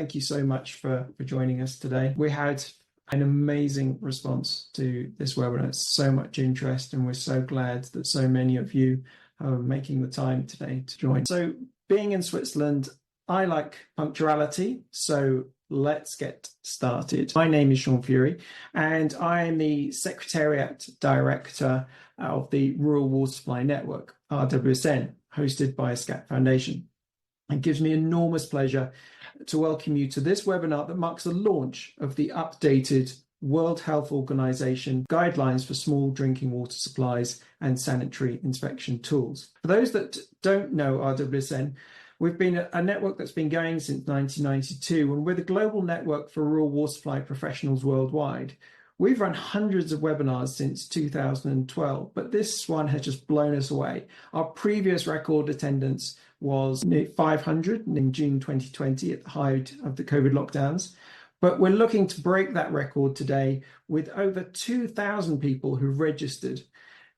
Thank you so much for joining us today. We had an amazing response to this webinar. So much interest, and we're so glad that so many of you are making the time today to join. So being in Switzerland, I like punctuality, so let's get started. My name is Sean Fury, and I am the Secretariat Director of the Rural Water Supply Network, RWSN, hosted by SCAT Foundation. It gives me enormous pleasure to welcome you to this webinar that marks the launch of the updated World Health Organization guidelines for small drinking water supplies and sanitary inspection tools. For those that don't know RWSN, we've been a network that's been going since 1992, and we're the global network for rural water supply professionals worldwide. We've run hundreds of webinars since 2012, but this one has just blown us away. Our previous record attendance was 500 in June 2020 at the height of the COVID lockdowns. But we're looking to break that record today with over 2,000 people who've registered.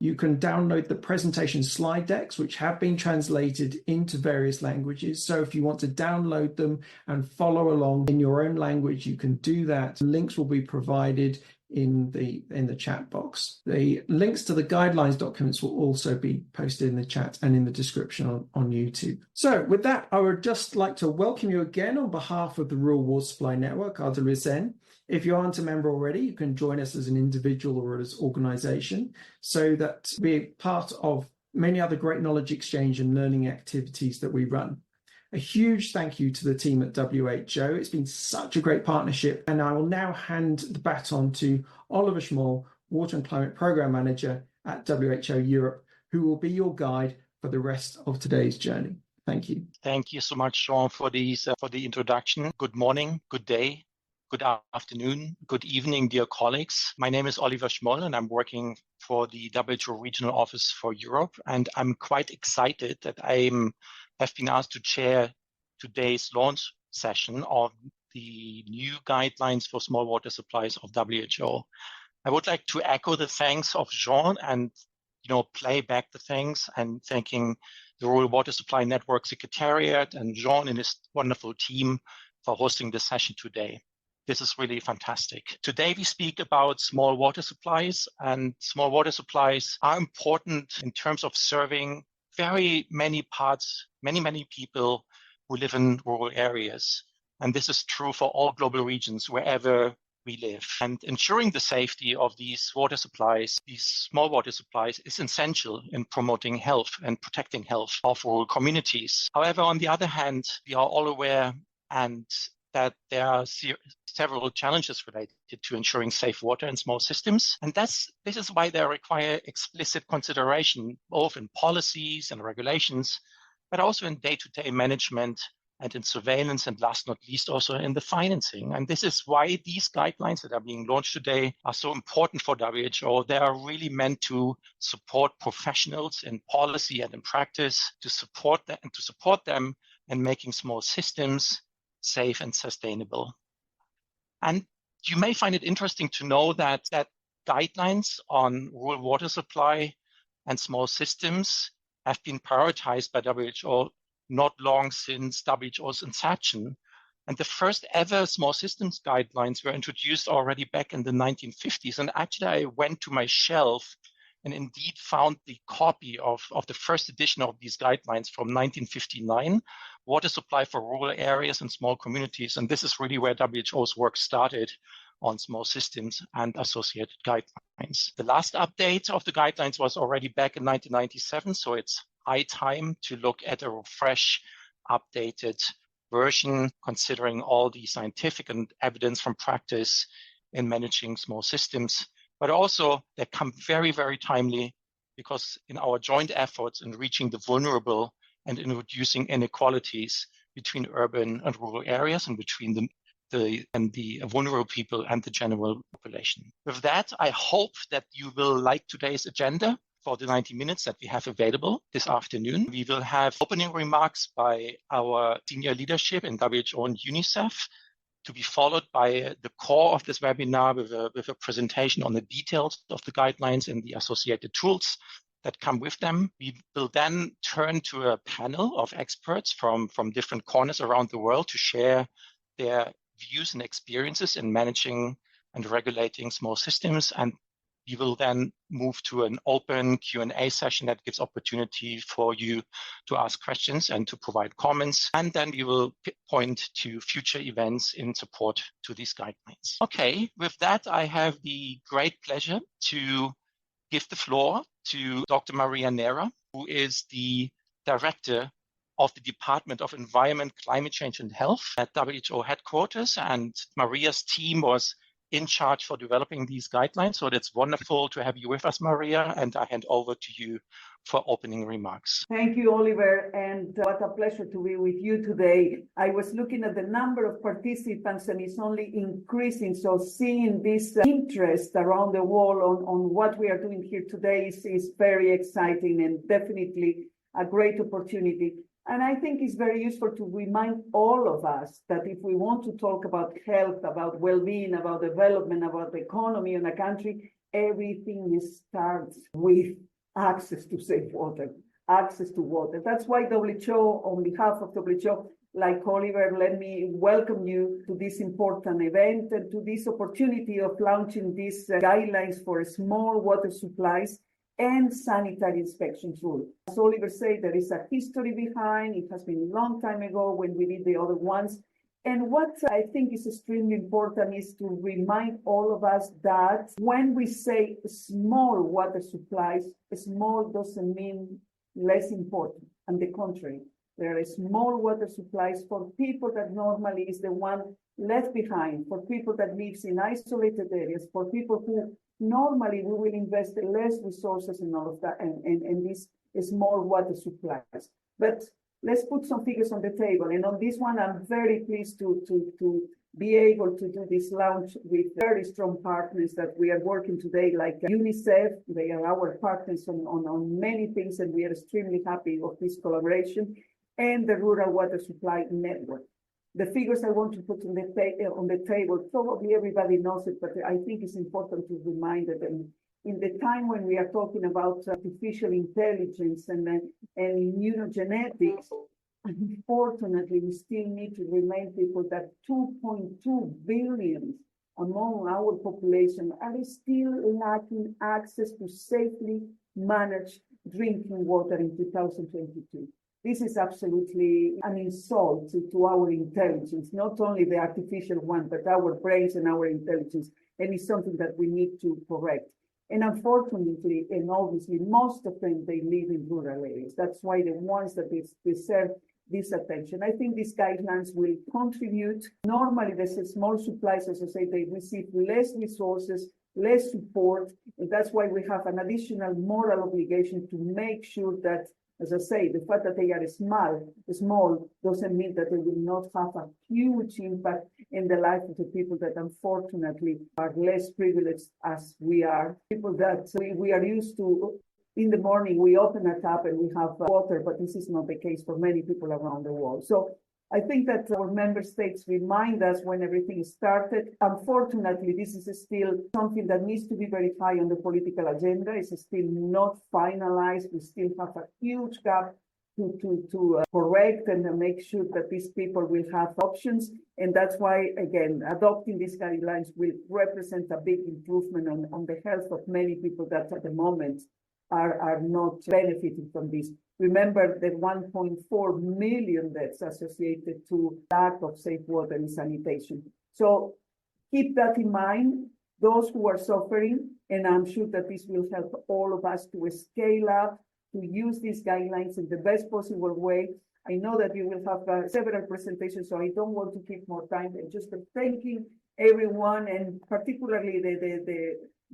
You can download the presentation slide decks, which have been translated into various languages. So if you want to download them and follow along in your own language, you can do that. Links will be provided in the chat box. The links to the guidelines documents will also be posted in the chat and in the description on YouTube. So with that, I would just like to welcome you again on behalf of the Rural Water Supply Network, RWSN. If you aren't a member already, you can join us as an individual or as an organization, so that we're part of many other great knowledge exchange and learning activities that we run. A huge thank you to the team at WHO. It's been such a great partnership, and I will now hand the baton to Oliver Schmoll, Water and Climate Program Manager at WHO Europe, who will be your guide for the rest of today's journey. Thank you. Thank you so much, Sean, for the introduction. Good morning, good day, good afternoon, good evening, dear colleagues. My name is Oliver Schmoll, and I'm working for the WHO Regional Office for Europe, and I'm quite excited that have been asked to chair today's launch session of the new guidelines for small water supplies of WHO. I would like to echo the thanks of Jean and play back the thanks and thanking the Rural Water Supply Network Secretariat and Jean and his wonderful team for hosting this session today. This is really fantastic. Today we speak about small water supplies, and small water supplies are important in terms of serving very many parts, many people who live in rural areas. And this is true for all global regions, wherever we live. And ensuring the safety of these water supplies, these small water supplies, is essential in promoting health and protecting health of rural communities. However, on the other hand, we are all aware that there are several challenges related to ensuring safe water in small systems. And this is why they require explicit consideration, both in policies and regulations, but also in day-to-day management and in surveillance, and last not least, also in the financing. And this is why these guidelines that are being launched today are so important for WHO. They are really meant to support professionals in policy and in practice, to support them in making small systems safe and sustainable. And you may find it interesting to know that guidelines on rural water supply and small systems have been prioritized by WHO not long since WHO's inception. And the first ever small systems guidelines were introduced already back in the 1950s. And actually, I went to my shelf and indeed found the copy of the first edition of these guidelines from 1959, Water Supply for Rural Areas and Small Communities. And this is really where WHO's work started on small systems and associated guidelines. The last update of the guidelines was already back in 1997, so it's high time to look at a fresh, updated version, considering all the scientific and evidence from practice in managing small systems. But also they come very, very timely, because in our joint efforts in reaching the vulnerable and in reducing inequalities between urban and rural areas and between the vulnerable people and the general population. With that, I hope that you will like today's agenda for the 90 minutes that we have available this afternoon. We will have opening remarks by our senior leadership in WHO and UNICEF, to be followed by the core of this webinar with a presentation on the details of the guidelines and the associated tools that come with them. We will then turn to a panel of experts from different corners around the world to share their views and experiences in managing and regulating small systems. And we will then move to an open Q&A session that gives opportunity for you to ask questions and to provide comments. And then we will point to future events in support to these guidelines. Okay, with that, I have the great pleasure to give the floor to Dr. Maria Nera, who is the Director of the Department of Environment, Climate Change and Health at WHO headquarters. And Maria's team was in charge for developing these guidelines. So it's wonderful to have you with us, Maria, and I hand over to you for opening remarks. Thank you, Oliver, and what a pleasure to be with you today. I was looking at the number of participants and it's only increasing. So seeing this interest around the world on what we are doing here today is very exciting and definitely a great opportunity. And I think it's very useful to remind all of us that if we want to talk about health, about well-being, about development, about the economy in a country, everything starts with access to safe water, access to water. That's why WHO, on behalf of WHO, like Oliver, let me welcome you to this important event and to this opportunity of launching these guidelines for small water supplies and sanitary inspection rule. As Oliver said, there is a history behind. It has been a long time ago when we did the other ones. And what I think is extremely important is to remind all of us that when we say small water supplies, small doesn't mean less important. On the contrary, there are small water supplies for people that normally is the one left behind, for people that lives in isolated areas, for people who normally we will invest less resources in all of that and these small water supplies. But let's put some figures on the table. And on this one, I'm very pleased to be able to do this launch with very strong partners that we are working today, like UNICEF. They are our partners on many things, and we are extremely happy of this collaboration, and the Rural Water Supply Network. The figures I want to put on the table, probably everybody knows it, but I think it's important to remind them. In the time when we are talking about artificial intelligence and immunogenetics, unfortunately, we still need to remind people that 2.2 billion among our population are still lacking access to safely managed drinking water in 2022. This is absolutely an insult to our intelligence, not only the artificial one, but our brains and our intelligence. And it's something that we need to correct. And unfortunately, and obviously, most of them, they live in rural areas. That's why the ones that deserve this attention. I think these guidelines will contribute. Normally, the small supplies, as I say, they receive less resources, less support. And that's why we have an additional moral obligation to make sure that, as I say, the fact that they are small doesn't mean that they will not have a huge impact in the life of the people that unfortunately are less privileged as we are. People that we are used to, in the morning, we open a tap and we have water, but this is not the case for many people around the world. So I think that our member states remind us when everything started. Unfortunately, this is still something that needs to be very high on the political agenda. It's still not finalized. We still have a huge gap to correct and make sure that these people will have options. And that's why, again, adopting these guidelines will represent a big improvement on the health of many people that at the moment are not benefiting from this. Remember the 1.4 million deaths associated to lack of safe water and sanitation. So keep that in mind, those who are suffering, and I'm sure that this will help all of us to scale up, to use these guidelines in the best possible way. I know that we will have several presentations, so I don't want to keep more time. And just thanking everyone, and particularly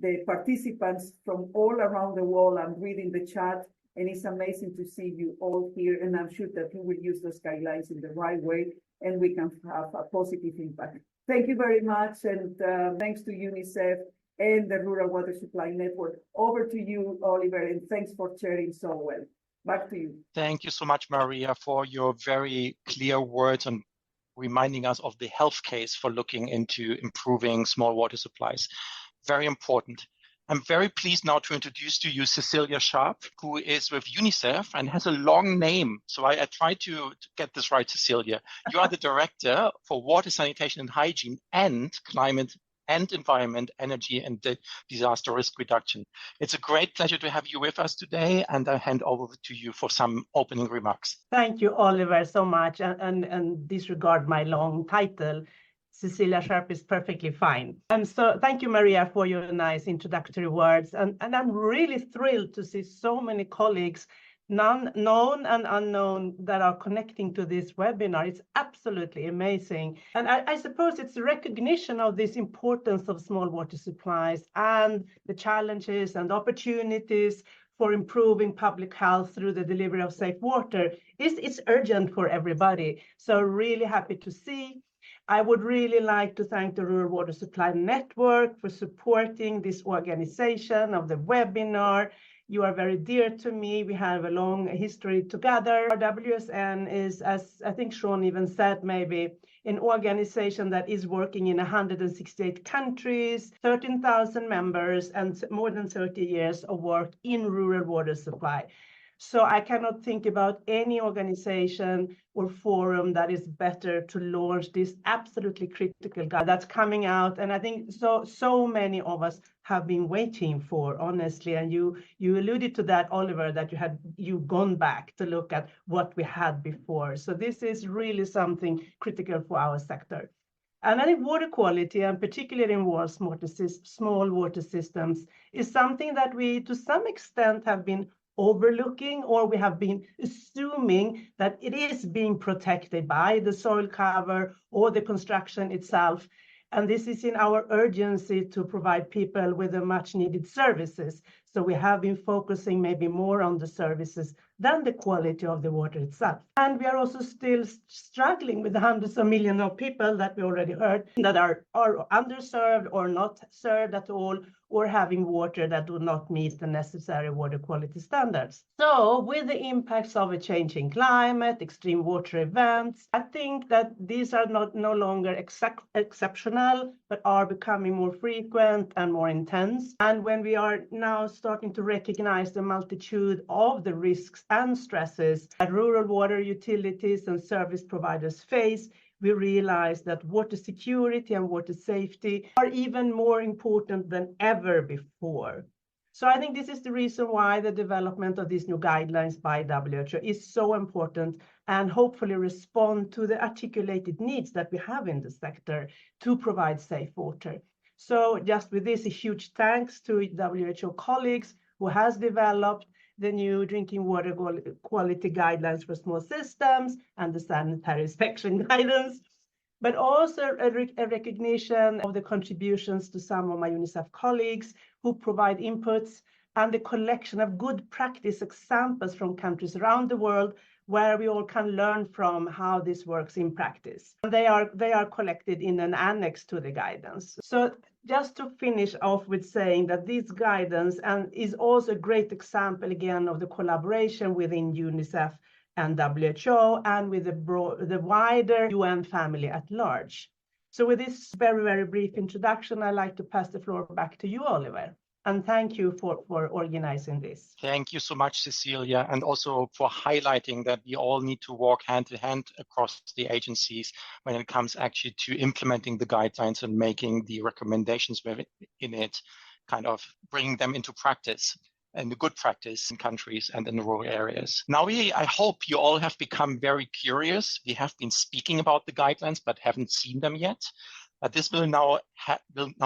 the participants from all around the world. I'm reading the chat, and it's amazing to see you all here. And I'm sure that you will use those guidelines in the right way, and we can have a positive impact. Thank you very much, and thanks to UNICEF and the Rural Water Supply Network. Over to you, Oliver, and thanks for sharing so well. Back to you. Thank you so much, Maria, for your very clear words on reminding us of the health case for looking into improving small water supplies. Very important. I'm very pleased now to introduce to you Cecilia Sharp, who is with UNICEF and has a long name. So I tried to get this right, Cecilia. You are the Director for Water, Sanitation and Hygiene and Climate and Environment, Energy and Disaster Risk Reduction. It's a great pleasure to have you with us today, and I hand over to you for some opening remarks. Thank you, Oliver, so much, and disregard my long title. Cecilia Sharp is perfectly fine. And so thank you, Maria, for your nice introductory words. And I'm really thrilled to see so many colleagues, known and unknown, that are connecting to this webinar. It's absolutely amazing. And I suppose it's a recognition of this importance of small water supplies and the challenges and opportunities for improving public health through the delivery of safe water. It's urgent for everybody. So really happy to see. I would really like to thank the Rural Water Supply Network for supporting this organization of the webinar. You are very dear to me. We have a long history together. Our WSN is, as I think Sean even said, maybe an organization that is working in 168 countries, 13,000 members, and more than 30 years of work in rural water supply. So I cannot think about any organization or forum that is better to launch this absolutely critical guide that's coming out. And I think so many of us have been waiting for, honestly. And you alluded to that, Oliver, that you've gone back to look at what we had before. So this is really something critical for our sector. And I think water quality, and particularly in small water systems, is something that we, to some extent, have been overlooking, or we have been assuming that it is being protected by the soil cover or the construction itself. And this is in our urgency to provide people with the much needed services. So we have been focusing maybe more on the services than the quality of the water itself. And we are also still struggling with the hundreds of millions of people that we already heard that are underserved or not served at all, or having water that do not meet the necessary water quality standards. So with the impacts of a changing climate, extreme water events, I think that these are no longer exceptional, but are becoming more frequent and more intense. And when we are now starting to recognize the multitude of the risks and stresses that rural water utilities and service providers face, we realize that water security and water safety are even more important than ever before. So I think this is the reason why the development of these new guidelines by WHO is so important, and hopefully respond to the articulated needs that we have in the sector to provide safe water. So just with this, a huge thanks to WHO colleagues who has developed the new drinking water quality guidelines for small systems and the sanitary inspection guidance, but also a recognition of the contributions to some of my UNICEF colleagues who provide inputs, and the collection of good practice examples from countries around the world where we all can learn from how this works in practice. And they are collected in an annex to the guidance. So just to finish off with saying that this guidance is also a great example again of the collaboration within UNICEF and WHO and with the wider UN family at large. So with this very, very brief introduction, I'd like to pass the floor back to you, Oliver. And thank you for organizing this. Thank you so much, Cecilia, and also for highlighting that we all need to walk hand in hand across the agencies when it comes actually to implementing the guidelines and making the recommendations in it, kind of bringing them into practice and the good practice in countries and in the rural areas. Now, I hope you all have become very curious. We have been speaking about the guidelines, but haven't seen them yet. But this will now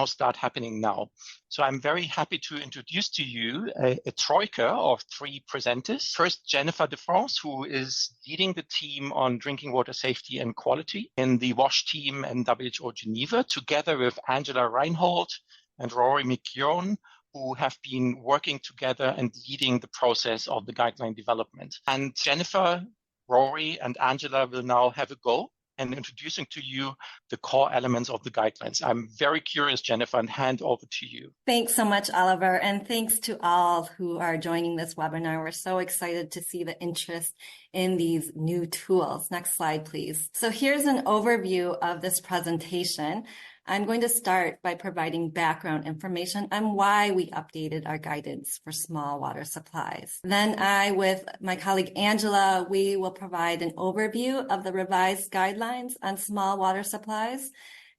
start happening now. So I'm very happy to introduce to you a troika of 3 presenters. First, Jennifer de France, who is leading the team on drinking water safety and quality in the WASH team in WHO Geneva, together with Angela Reinhold and Rory McKeown, who have been working together and leading the process of the guideline development. And Jennifer, Rory, and Angela will now have a go and introducing to you the core elements of the guidelines. I'm very curious, Jennifer, and hand over to you. Thanks so much, Oliver, and thanks to all who are joining this webinar. We're so excited to see the interest in these new tools. Next slide, please. So here's an overview of this presentation. I'm going to start by providing background information on why we updated our guidance for small water supplies. Then I, with my colleague Angela, we will provide an overview of the revised guidelines on small water supplies.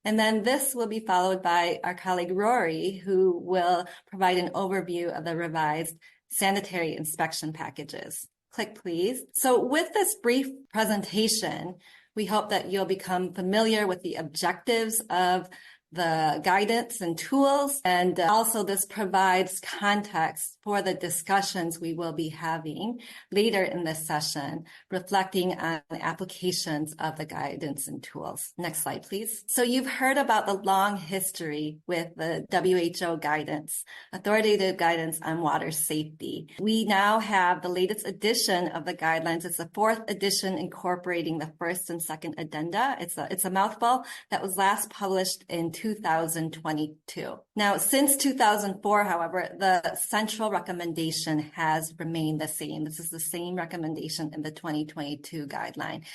And then this will be followed by our colleague Rory, who will provide an overview of the revised sanitary inspection packages. Click, please. So with this brief presentation, we hope that you'll become familiar with the objectives of the guidance and tools, and also this provides context for the discussions we will be having later in this session, reflecting on the applications of the guidance and tools. Next slide, please. So you've heard about the long history with the WHO guidance, authoritative guidance on water safety. We now have the latest edition of the guidelines. It's the 4th edition incorporating the first and second addenda. It's a mouthful that was last published in 2022. Now, since 2004, however, the central recommendation has remained the same. This is the same recommendation in the 2022 guideline,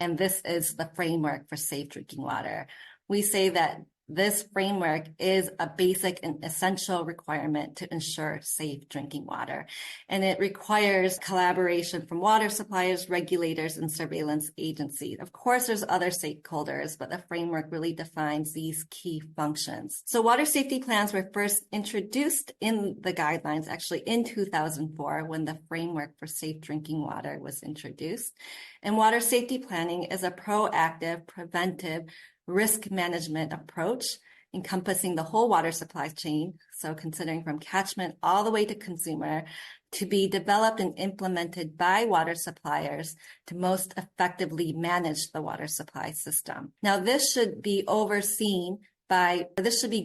and this is the framework for safe drinking water. We say that this framework is a basic and essential requirement to ensure safe drinking water. And it requires collaboration from water suppliers, regulators, and surveillance agencies. Of course, there's other stakeholders, but the framework really defines these key functions. So water safety plans were first introduced in the guidelines, actually in 2004, when the framework for safe drinking water was introduced. And water safety planning is a proactive, preventive, risk management approach encompassing the whole water supply chain, so considering from catchment all the way to consumer, to be developed and implemented by water suppliers to most effectively manage the water supply system. Now, this should be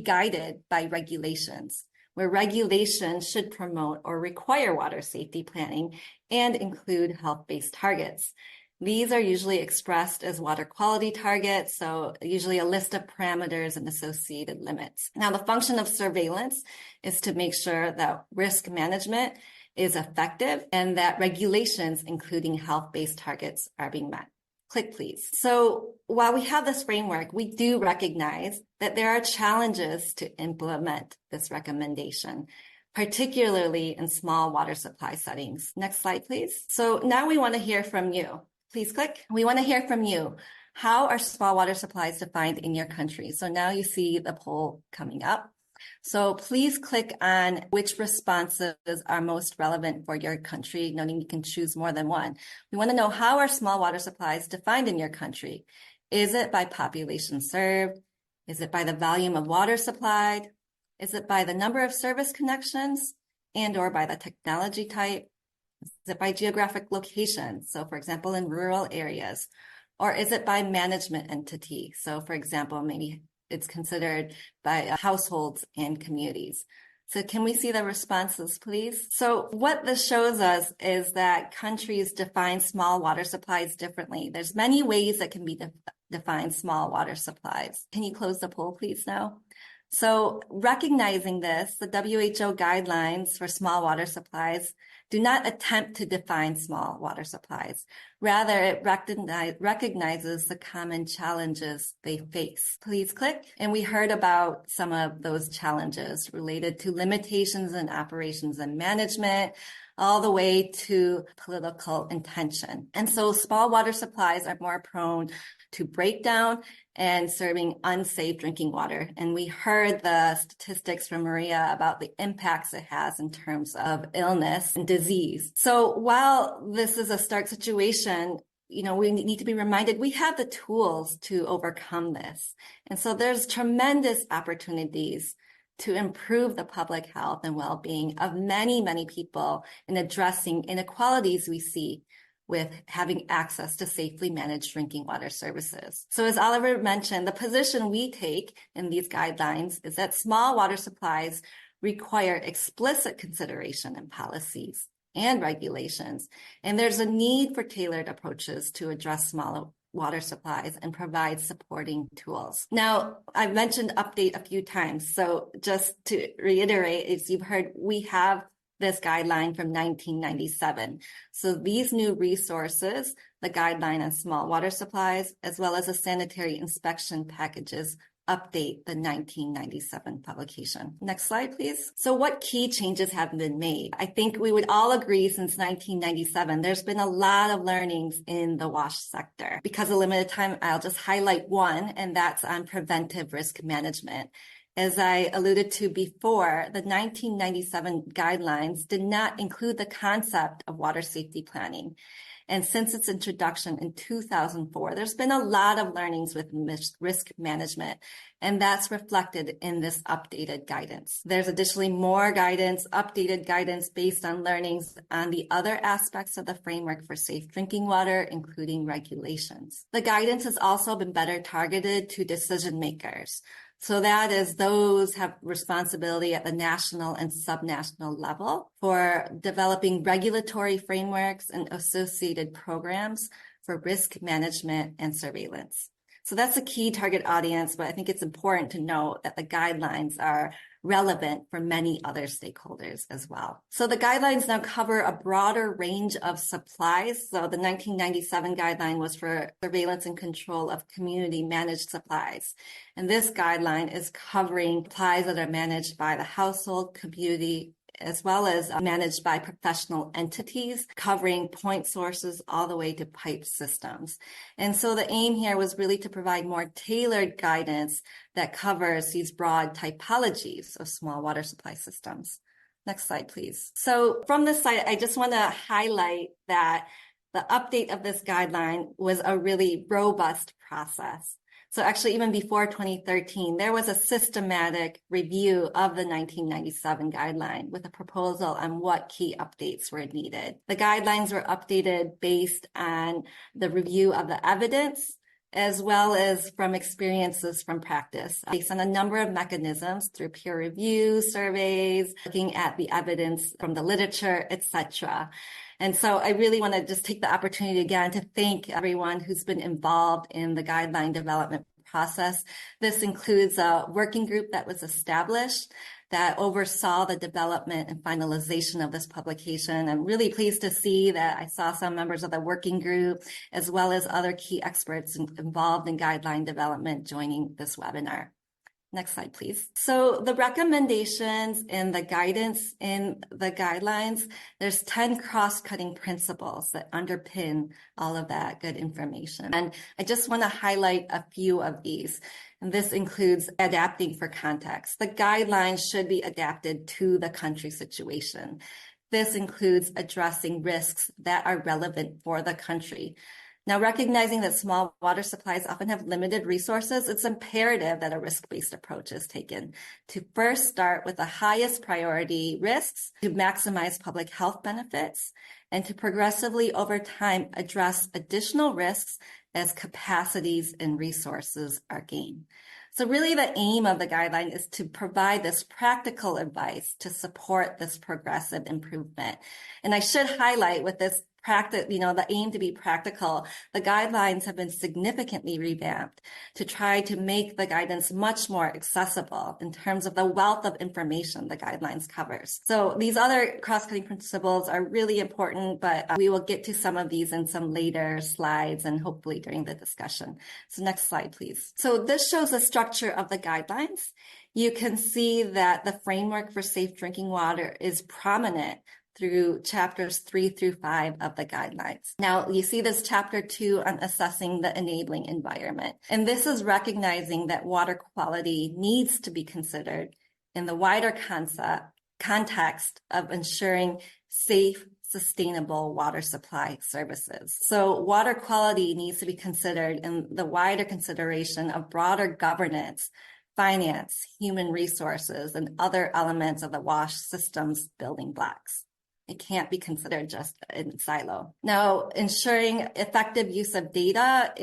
guided by regulations, where regulations should promote or require water safety planning and include health-based targets. These are usually expressed as water quality targets, so usually a list of parameters and associated limits. Now, the function of surveillance is to make sure that risk management is effective and that regulations, including health-based targets, are being met. Click, please. So while we have this framework, we do recognize that there are challenges to implement this recommendation, particularly in small water supply settings. Next slide, please. So now we want to hear from you. Please click. We want to hear from you. How are small water supplies defined in your country? So now you see the poll coming up. So please click on which responses are most relevant for your country, noting you can choose more than one. We want to know, how are small water supplies defined in your country? Is it by population served? Is it by the volume of water supplied? Is it by the number of service connections and or by the technology type? Is it by geographic location? So for example, in rural areas, or is it by management entity? So for example, maybe it's considered by households and communities. So can we see the responses, please? So what this shows us is that countries define small water supplies differently. There's many ways that can be defined small water supplies. Can you close the poll, please, now? So recognizing this, the WHO guidelines for small water supplies do not attempt to define small water supplies. Rather, it recognizes the common challenges they face. Please click. And we heard about some of those challenges related to limitations in operations and management, all the way to political intention. And so small water supplies are more prone to breakdown and serving unsafe drinking water. And we heard the statistics from Maria about the impacts it has in terms of illness and disease. So while this is a stark situation, we need to be reminded we have the tools to overcome this. And so there's tremendous opportunities to improve the public health and well-being of many, many people in addressing inequalities we see with having access to safely managed drinking water services. So as Oliver mentioned, the position we take in these guidelines is that small water supplies require explicit consideration in policies and regulations, and there's a need for tailored approaches to address small water supplies and provide supporting tools. Now, I've mentioned update a few times, so just to reiterate, as you've heard, we have this guideline from 1997. So these new resources, the guideline on small water supplies, as well as the sanitary inspection packages, update the 1997 publication. Next slide, please. So what key changes have been made? I think we would all agree since 1997, there's been a lot of learnings in the WASH sector. Because of limited time, I'll just highlight one, and that's on preventive risk management. As I alluded to before, the 1997 guidelines did not include the concept of water safety planning. And since its introduction in 2004, there's been a lot of learnings with risk management, and that's reflected in this updated guidance. There's additionally more guidance, updated guidance based on learnings on the other aspects of the framework for safe drinking water, including regulations. The guidance has also been better targeted to decision makers. So that is those have responsibility at the national and subnational level for developing regulatory frameworks and associated programs for risk management and surveillance. So that's a key target audience, but I think it's important to note that the guidelines are relevant for many other stakeholders as well. So the guidelines now cover a broader range of supplies. So the 1997 guideline was for surveillance and control of community managed supplies. And this guideline is covering supplies that are managed by the household, community, as well as managed by professional entities, covering point sources all the way to pipe systems. And so the aim here was really to provide more tailored guidance that covers these broad typologies of small water supply systems. Next slide, please. So from this slide, I just want to highlight that the update of this guideline was a really robust process. So actually, even before 2013, there was a systematic review of the 1997 guideline with a proposal on what key updates were needed. The guidelines were updated based on the review of the evidence, as well as from experiences from practice, based on a number of mechanisms through peer review, surveys, looking at the evidence from the literature, etc. And so I really want to just take the opportunity again to thank everyone who's been involved in the guideline development process. This includes a working group that was established that oversaw the development and finalization of this publication. I'm really pleased to see that I saw some members of the working group, as well as other key experts involved in guideline development joining this webinar. Next slide, please. So the recommendations and the guidance in the guidelines, there's 10 cross-cutting principles that underpin all of that good information. And I just want to highlight a few of these. And this includes adapting for context. The guidelines should be adapted to the country situation. This includes addressing risks that are relevant for the country. Now, recognizing that small water supplies often have limited resources, it's imperative that a risk-based approach is taken to first start with the highest priority risks to maximize public health benefits and to progressively over time address additional risks as capacities and resources are gained. So really the aim of the guideline is to provide this practical advice to support this progressive improvement. And I should highlight with this the aim to be practical, the guidelines have been significantly revamped to try to make the guidance much more accessible in terms of the wealth of information the guidelines covers. So these other cross-cutting principles are really important, but we will get to some of these in some later slides and hopefully during the discussion. So next slide, please. So this shows the structure of the guidelines. You can see that the framework for safe drinking water is prominent through chapters 3 through 5 of the guidelines. Now, you see this chapter 2 on assessing the enabling environment. And this is recognizing that water quality needs to be considered in the wider context of ensuring safe, sustainable water supply services. So water quality needs to be considered in the wider consideration of broader governance, finance, human resources, and other elements of the WASH system's building blocks. It can't be considered just in silo. Now, ensuring effective use of data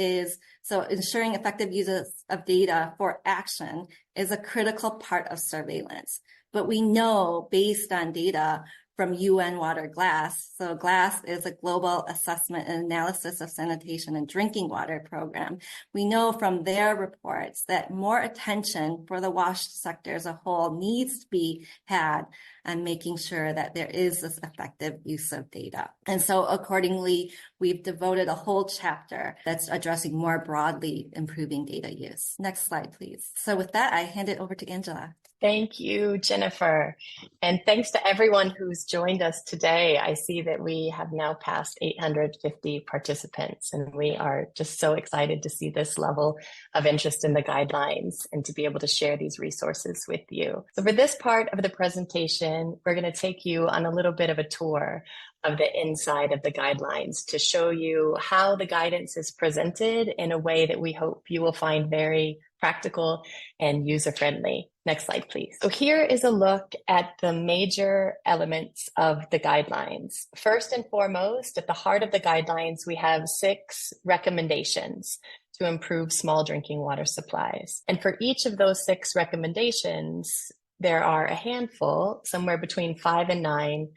for action is a critical part of surveillance. But we know based on data, from UN Water GLASS. So GLASS is a global assessment and analysis of sanitation and drinking water program. We know from their reports that more attention for the wash sector as a whole needs to be had on making sure that there is this effective use of data. And so accordingly, we've devoted a whole chapter that's addressing more broadly improving data use. Next slide, please. So with that, I hand it over to Angela. Thank you, Jennifer. And thanks to everyone who's joined us today. I see that we have now passed 850 participants, and we are just so excited to see this level of interest in the guidelines and to be able to share these resources with you. So for this part of the presentation, we're going to take you on a little bit of a tour of the inside of the guidelines to show you how the guidance is presented in a way that we hope you will find very practical and user-friendly. Next slide, please. So here is a look at the major elements of the guidelines. First and foremost, at the heart of the guidelines, we have 6 recommendations to improve small drinking water supplies. And for each of those 6 recommendations, there are a handful, somewhere between 5 and 9,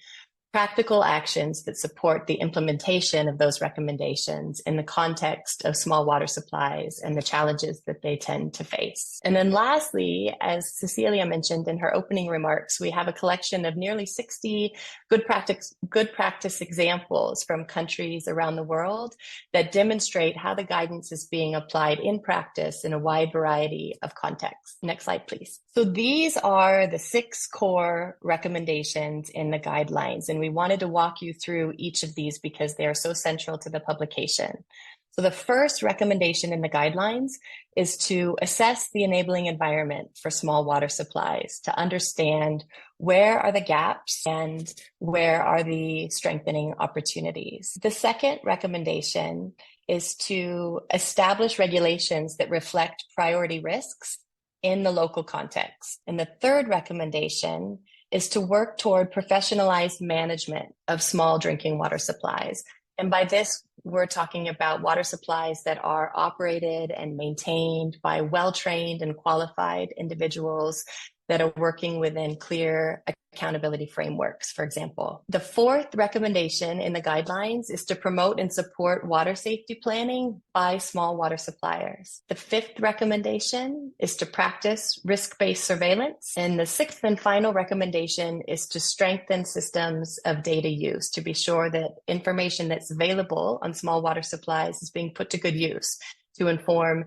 practical actions that support the implementation of those recommendations in the context of small water supplies and the challenges that they tend to face. And then lastly, as Cecilia mentioned in her opening remarks, we have a collection of nearly 60 good practice examples from countries around the world that demonstrate how the guidance is being applied in practice in a wide variety of contexts. Next slide, please. So these are the 6 core recommendations in the guidelines, and we wanted to walk you through each of these because they are so central to the publication. So the first recommendation in the guidelines is to assess the enabling environment for small water supplies to understand where are the gaps and where are the strengthening opportunities. The second recommendation is to establish regulations that reflect priority risks in the local context. And the third recommendation is to work toward professionalized management of small drinking water supplies. And by this, we're talking about water supplies that are operated and maintained by well-trained and qualified individuals that are working within clear accountability frameworks, for example. The fourth recommendation in the guidelines is to promote and support water safety planning by small water suppliers. The fifth recommendation is to practice risk-based surveillance. And the sixth and final recommendation is to strengthen systems of data use to be sure that information that's available on small water supplies is being put to good use to inform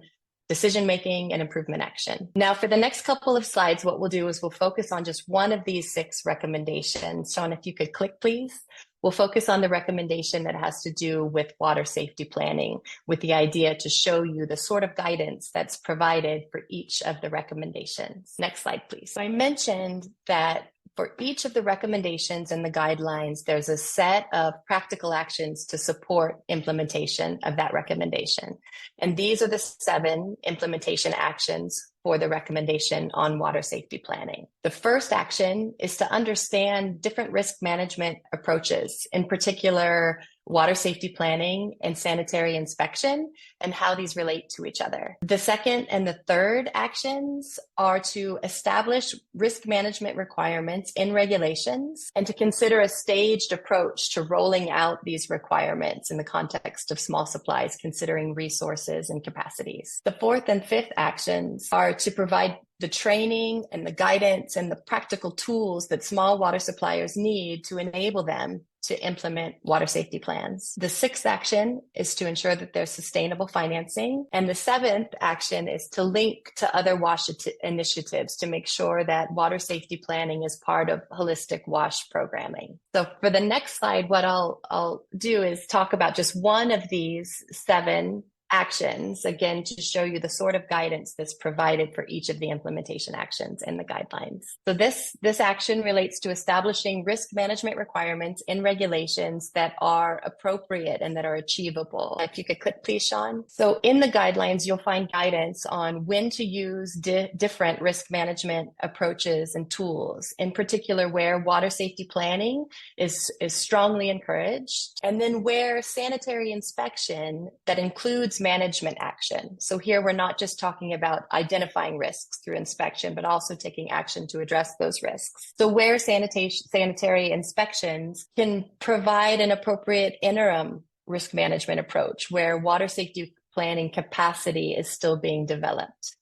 decision-making and improvement action. Now, for the next couple of slides, what we'll do is we'll focus on just one of these 6 recommendations. Sean, if you could click, please. We'll focus on the recommendation that has to do with water safety planning, with the idea to show you the sort of guidance that's provided for each of the recommendations. Next slide, please. So I mentioned that for each of the recommendations and the guidelines, there's a set of practical actions to support implementation of that recommendation. And these are the 7 implementation actions for the recommendation on water safety planning. The first action is to understand different risk management approaches, in particular, water safety planning and sanitary inspection, and how these relate to each other. The second and the third actions are to establish risk management requirements in regulations and to consider a staged approach to rolling out these requirements in the context of small supplies, considering resources and capacities. The fourth and fifth actions are to provide the training and the guidance and the practical tools that small water suppliers need to enable them to implement water safety plans. The sixth action is to ensure that there's sustainable financing. And the seventh action is to link to other WASH initiatives to make sure that water safety planning is part of holistic WASH programming. So for the next slide, what I'll do is talk about just one of these 7 actions, again, to show you the sort of guidance that's provided for each of the implementation actions in the guidelines. So this action relates to establishing risk management requirements in regulations that are appropriate and that are achievable. If you could click, please, Sean. So in the guidelines, you'll find guidance on when to use different risk management approaches and tools, in particular where water safety planning is strongly encouraged, and then where sanitary inspection that includes risk management action. So here we're not just talking about identifying risks through inspection, but also taking action to address those risks. So where sanitary inspections can provide an appropriate interim risk management approach where water safety planning capacity is still being developed.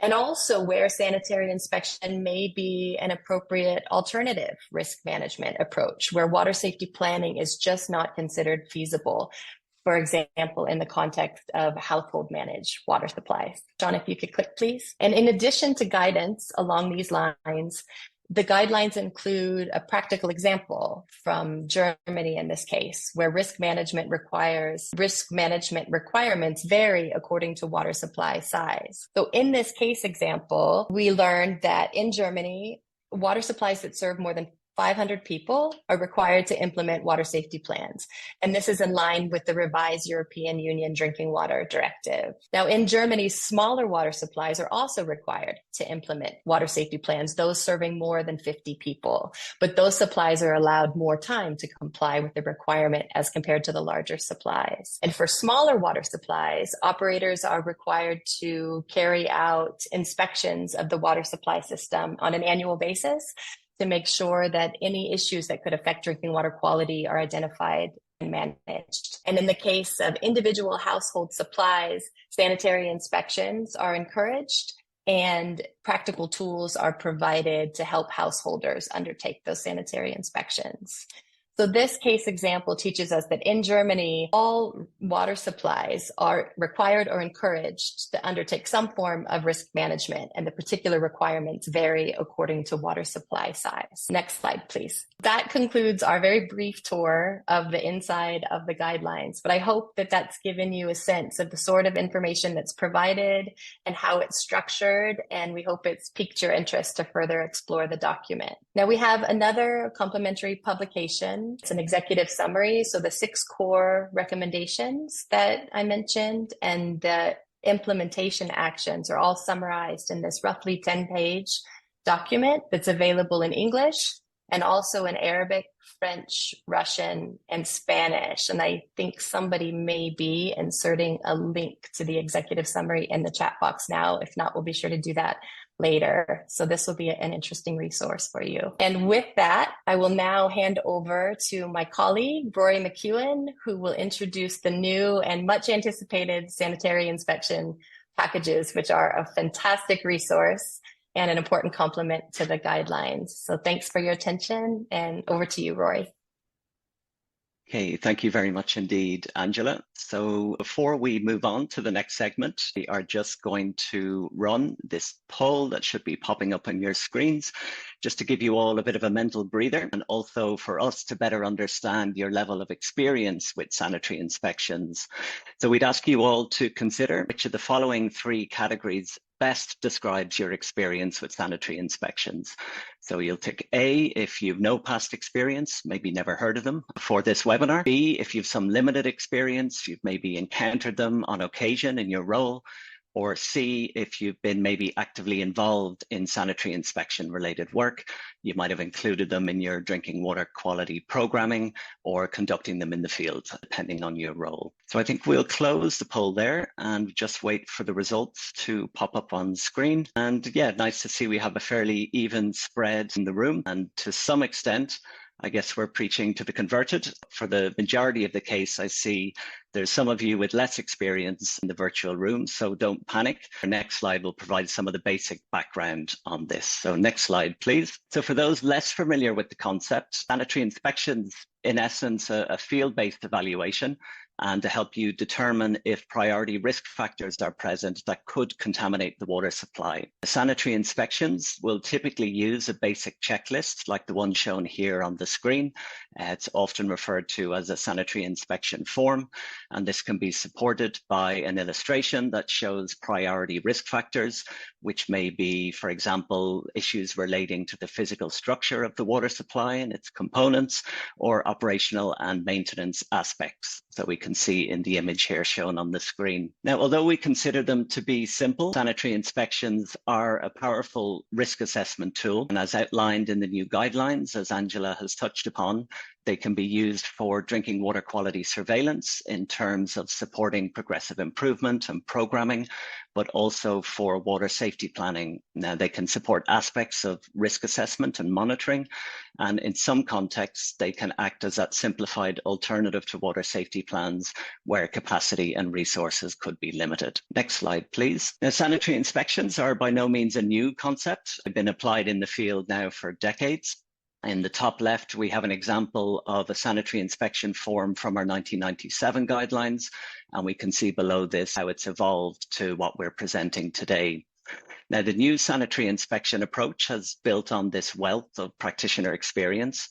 And also where sanitary inspection may be an appropriate alternative risk management approach, where water safety planning is just not considered feasible, for example, in the context of household managed water supplies. John, if you could click, please. And in addition to guidance along these lines, the guidelines include a practical example from Germany in this case, where risk management requirements vary according to water supply size. So in this case example, we learned that in Germany, water supplies that serve more than 500 people are required to implement water safety plans. And this is in line with the revised European Union Drinking Water Directive. Now, in Germany, smaller water supplies are also required to implement water safety plans, those serving more than 50 people. But those supplies are allowed more time to comply with the requirement as compared to the larger supplies. And for smaller water supplies, operators are required to carry out inspections of the water supply system on an annual basis to make sure that any issues that could affect drinking water quality are identified and managed. And in the case of individual household supplies, sanitary inspections are encouraged and practical tools are provided to help householders undertake those sanitary inspections. So this case example teaches us that in Germany, all water supplies are required or encouraged to undertake some form of risk management, and the particular requirements vary according to water supply size. Next slide, please. That concludes our very brief tour of the inside of the guidelines, but I hope that that's given you a sense of the sort of information that's provided and how it's structured, and we hope it's piqued your interest to further explore the document. Now we have another complementary publication. It's an executive summary. So the 6 core recommendations that I mentioned and the implementation actions are all summarized in this roughly 10-page document that's available in English and also in Arabic, French, Russian, and Spanish. And I think somebody may be inserting a link to the executive summary in the chat box now. If not, we'll be sure to do that later. So this will be an interesting resource for you. And with that, I will now hand over to my colleague, Rory McEwen, who will introduce the new and much anticipated sanitary inspection packages, which are a fantastic resource and an important complement to the guidelines. So thanks for your attention, and over to you, Rory. Okay, thank you very much indeed, Angela. So before we move on to the next segment, we are just going to run this poll that should be popping up on your screens, just to give you all a bit of a mental breather, and also for us to better understand your level of experience with sanitary inspections. So we'd ask you all to consider which of the following 3 categories best describes your experience with sanitary inspections. So you'll tick A if you've no past experience, maybe never heard of them before this webinar. B if you've some limited experience, you've maybe encountered them on occasion in your role. Or C, if you've been maybe actively involved in sanitary inspection related work, you might have included them in your drinking water quality programming or conducting them in the field, depending on your role. So I think we'll close the poll there and just wait for the results to pop up on screen. And yeah, nice to see we have a fairly even spread in the room, and to some extent, I guess we're preaching to the converted. For the majority of the case, I see there's some of you with less experience in the virtual room, so don't panic. The next slide will provide some of the basic background on this. So next slide, please. So for those less familiar with the concept, sanitary inspections, in essence, a field-based evaluation, and to help you determine if priority risk factors are present that could contaminate the water supply. The sanitary inspections will typically use a basic checklist like the one shown here on the screen. It's often referred to as a sanitary inspection form, and this can be supported by an illustration that shows priority risk factors, which may be, for example, issues relating to the physical structure of the water supply and its components, or operational and maintenance aspects that we can see in the image here shown on the screen. Now, although we consider them to be simple, sanitary inspections are a powerful risk assessment tool. And as outlined in the new guidelines, as Angela has touched upon, They can be used for drinking water quality surveillance in terms of supporting progressive improvement and programming, but also for water safety planning. Now, they can support aspects of risk assessment and monitoring, and in some contexts, they can act as that simplified alternative to water safety plans where capacity and resources could be limited. Next slide, please. Now, sanitary inspections are by no means a new concept. They've been applied in the field now for decades. In the top left, we have an example of a sanitary inspection form from our 1997 guidelines, and we can see below this how it's evolved to what we're presenting today. Now, the new sanitary inspection approach has built on this wealth of practitioner experience.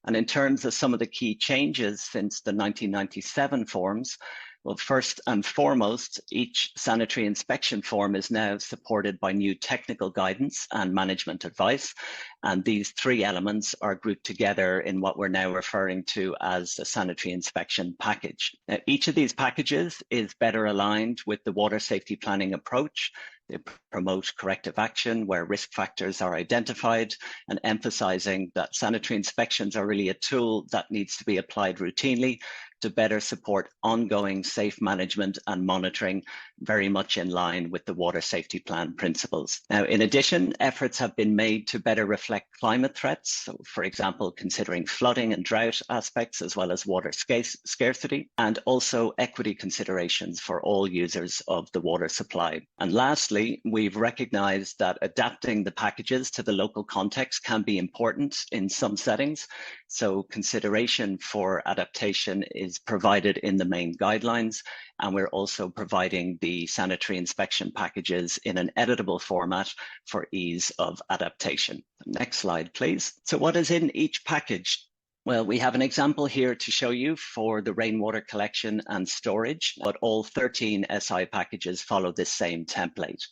And in terms of some of the key changes since the 1997 forms, well, first and foremost, each sanitary inspection form is now supported by new technical guidance and management advice. And these three elements are grouped together in what we're now referring to as a sanitary inspection package. Now, each of these packages is better aligned with the water safety planning approach. They promote corrective action where risk factors are identified, and emphasizing that sanitary inspections are really a tool that needs to be applied routinely to better support ongoing safe management and monitoring, very much in line with the water safety plan principles. Now, in addition, efforts have been made to better reflect climate threats. So, for example, considering flooding and drought aspects, as well as water scarcity, and also equity considerations for all users of the water supply. And lastly, we've recognized that adapting the packages to the local context can be important in some settings. So consideration for adaptation is provided in the main guidelines, and we're also providing the sanitary inspection packages in an editable format for ease of adaptation. Next slide, please. So what is in each package? Well, we have an example here to show you for the rainwater collection and storage, but all 13 SI packages follow this same template.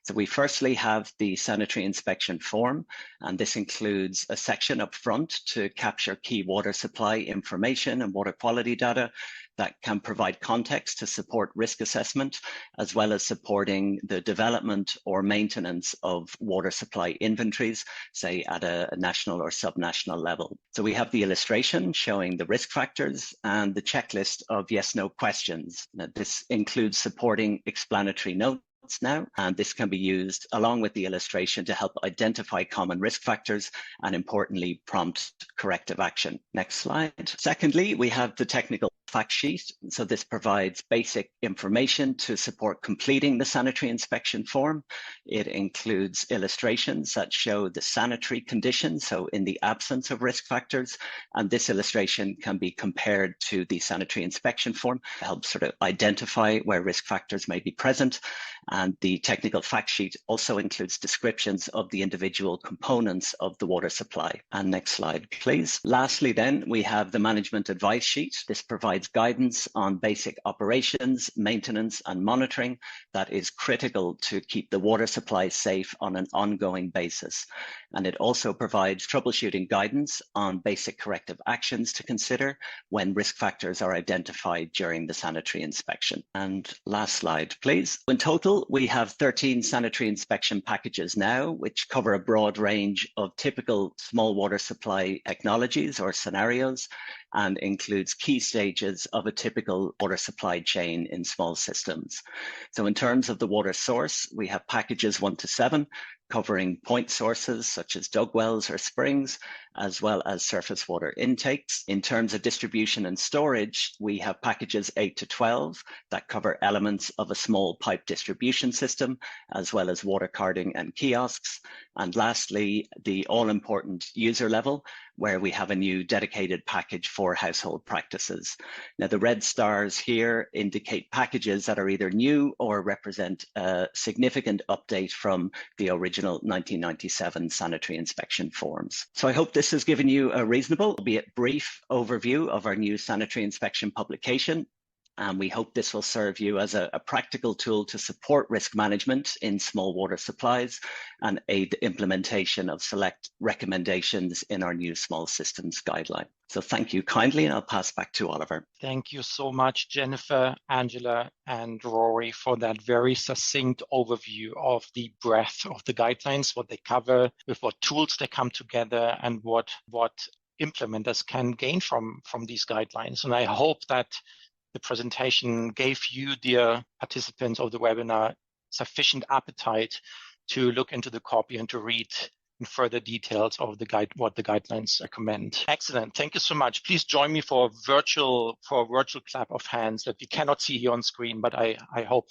So we firstly have the sanitary inspection form, and this includes a section up front to capture key water supply information and water quality data that can provide context to support risk assessment, as well as supporting the development or maintenance of water supply inventories, say at a national or subnational level. So we have the illustration showing the risk factors and the checklist of yes/no questions. Now, this includes supporting explanatory notes now, and this can be used along with the illustration to help identify common risk factors and, importantly, prompt corrective action. Next slide. Secondly, we have the technical fact sheet. So this provides basic information to support completing the sanitary inspection form. It includes illustrations that show the sanitary conditions, so in the absence of risk factors, and this illustration can be compared to the sanitary inspection form to help sort of identify where risk factors may be present. And the technical fact sheet also includes descriptions of the individual components of the water supply. And next slide, please. Lastly, then, we have the management advice sheet. This provides guidance on basic operations, maintenance, and monitoring that is critical to keep the water supply safe on an ongoing basis. And it also provides troubleshooting guidance on basic corrective actions to consider when risk factors are identified during the sanitary inspection. And last slide, please. In total, we have 13 sanitary inspection packages now, which cover a broad range of typical small water supply technologies or scenarios, and includes key stages of a typical water supply chain in small systems. So in terms of the water source, we have packages 1 to 7, covering point sources such as dug wells or springs, as well as surface water intakes. In terms of distribution and storage, we have packages 8 to 12 that cover elements of a small pipe distribution system, as well as water carding and kiosks. And lastly, the all-important user level, where we have a new dedicated package for household practices. Now, the red stars here indicate packages that are either new or represent a significant update from the original 1997 sanitary inspection forms. So I hope this has given you a reasonable, albeit brief, overview of our new sanitary inspection publication. And we hope this will serve you as a practical tool to support risk management in small water supplies and aid the implementation of select recommendations in our new small systems guideline. So thank you kindly, and I'll pass back to Oliver. Thank you so much, Jennifer, Angela, and Rory, for that very succinct overview of the breadth of the guidelines, what they cover, with what tools they come together, and what implementers can gain from these guidelines. And I hope that the presentation gave you, dear participants of the webinar, sufficient appetite to look into the copy and to read in further details of what the guidelines recommend. Excellent. Thank you so much. Please join me for a virtual clap of hands that we cannot see here on screen, but I hope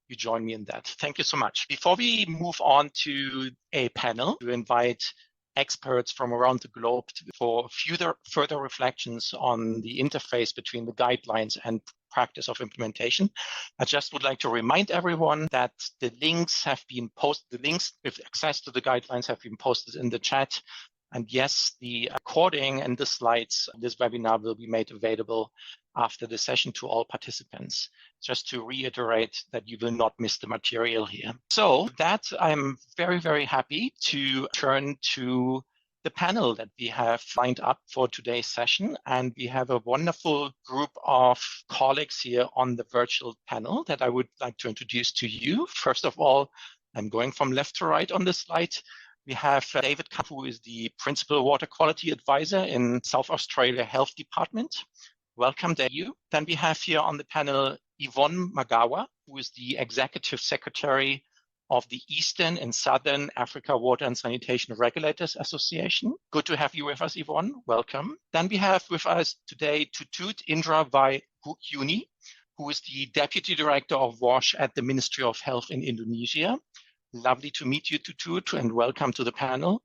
you join me in that. Thank you so much. Before we move on to a panel to invite experts from around the globe for further reflections on the interface between the guidelines and practice of implementation, I just would like to remind everyone that the links have been posted, the links with access to the guidelines have been posted in the chat. And yes, the recording and the slides of this webinar will be made available after the session to all participants, just to reiterate that you will not miss the material here. So with that, I'm very, very happy to turn to the panel that we have lined up for today's session. And we have a wonderful group of colleagues here on the virtual panel that I would like to introduce to you. First of all, I'm going from left to right on the slide. We have David Kamp, who is the Principal Water Quality Advisor in South Australia Health Department. Welcome, Dave. Then we have here on the panel Yvonne Magawa, who is the Executive Secretary of the Eastern and Southern Africa Water and Sanitation Regulators Association. Good to have you with us, Yvonne. Welcome. Then we have with us today Tutut Indra Vaihuni, who is the Deputy Director of WASH at the Ministry of Health in Indonesia. Lovely to meet you, Tutut, and welcome to the panel.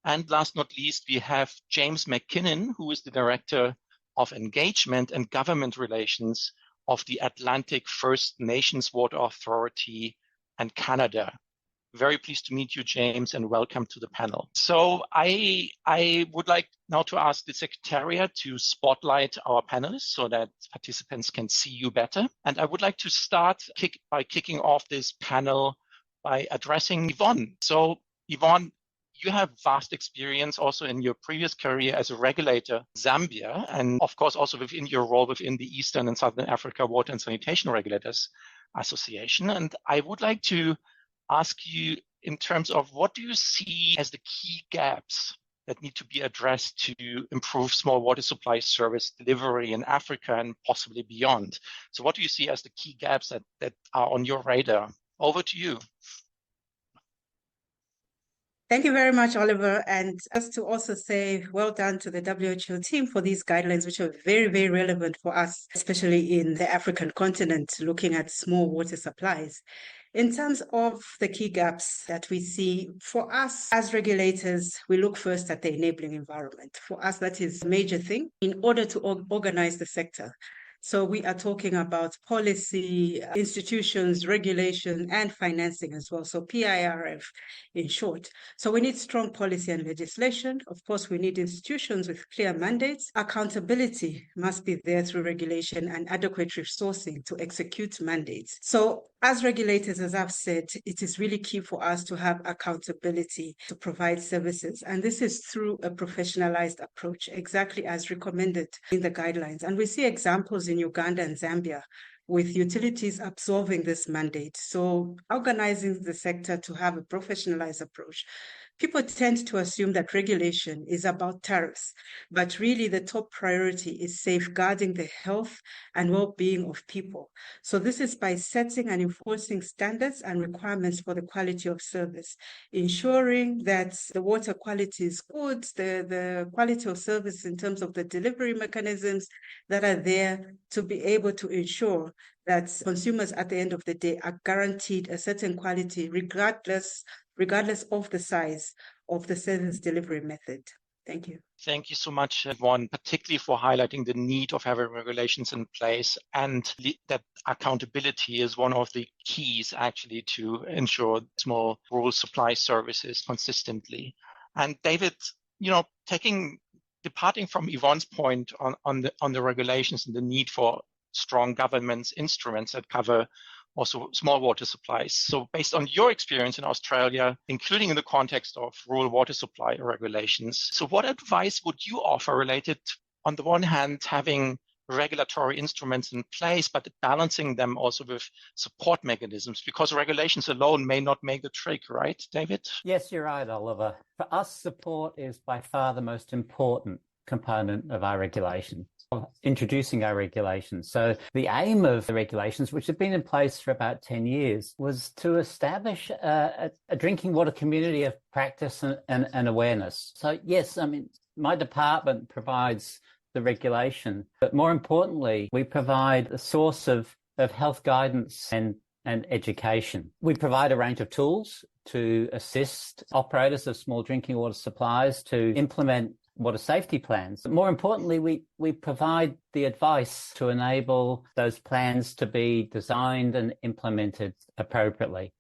And last not least, we have James McKinnon, who is the Director of Engagement and Government Relations of the Atlantic First Nations Water Authority and Canada. Very pleased to meet you, James, and welcome to the panel. So I would like now to ask the Secretariat to spotlight our panelists so that participants can see you better. And I would like to start by kicking off this panel by addressing Yvonne. So Yvonne, you have vast experience also in your previous career as a regulator in Zambia, and of course also within your role within the Eastern and Southern Africa Water and Sanitation Regulators Association. And I would like to ask you in terms of what do you see as the key gaps that need to be addressed to improve small water supply service delivery in Africa and possibly beyond? So what do you see as the key gaps that are on your radar? Over to you. Thank you very much, Oliver. And just to also say well done to the WHO team for these guidelines, which are very, very relevant for us, especially in the African continent, looking at small water supplies. In terms of the key gaps that we see, for us as regulators, we look first at the enabling environment. For us, that is a major thing in order to organize the sector. So we are talking about policy, institutions, regulation, and financing as well. So PIRF in short. So we need strong policy and legislation. Of course, we need institutions with clear mandates. Accountability must be there through regulation and adequate resourcing to execute mandates. So as regulators, as I've said, it is really key for us to have accountability to provide services. And this is through a professionalized approach, exactly as recommended in the guidelines. And we see examples in Uganda and Zambia with utilities absorbing this mandate. So organizing the sector to have a professionalized approach. People tend to assume that regulation is about tariffs, but really the top priority is safeguarding the health and well-being of people. So this is by setting and enforcing standards and requirements for the quality of service, ensuring that the water quality is good, the quality of service in terms of the delivery mechanisms that are there to be able to ensure that consumers at the end of the day are guaranteed a certain quality regardless of the size of the service delivery method. Thank you. Thank you so much, Yvonne, particularly for highlighting the need of having regulations in place, and that accountability is one of the keys actually to ensure small rural supply services consistently. And David, departing from Yvonne's point on the regulations and the need for strong governance instruments that cover also small water supplies. So based on your experience in Australia, including in the context of rural water supply regulations, so what advice would you offer related, on the one hand, having regulatory instruments in place, but balancing them also with support mechanisms? Because regulations alone may not make the trick, right, David? Yes, you're right, Oliver. For us, support is by far the most important component of our regulation, of introducing our regulations. So the aim of the regulations, which have been in place for about 10 years, was to establish a drinking water community of practice and awareness. So yes, I mean, my department provides the regulation, but more importantly, we provide a source of health guidance and education. We provide a range of tools to assist operators of small drinking water supplies to implement water safety plans. But more importantly, we provide the advice to enable those plans to be designed and implemented appropriately.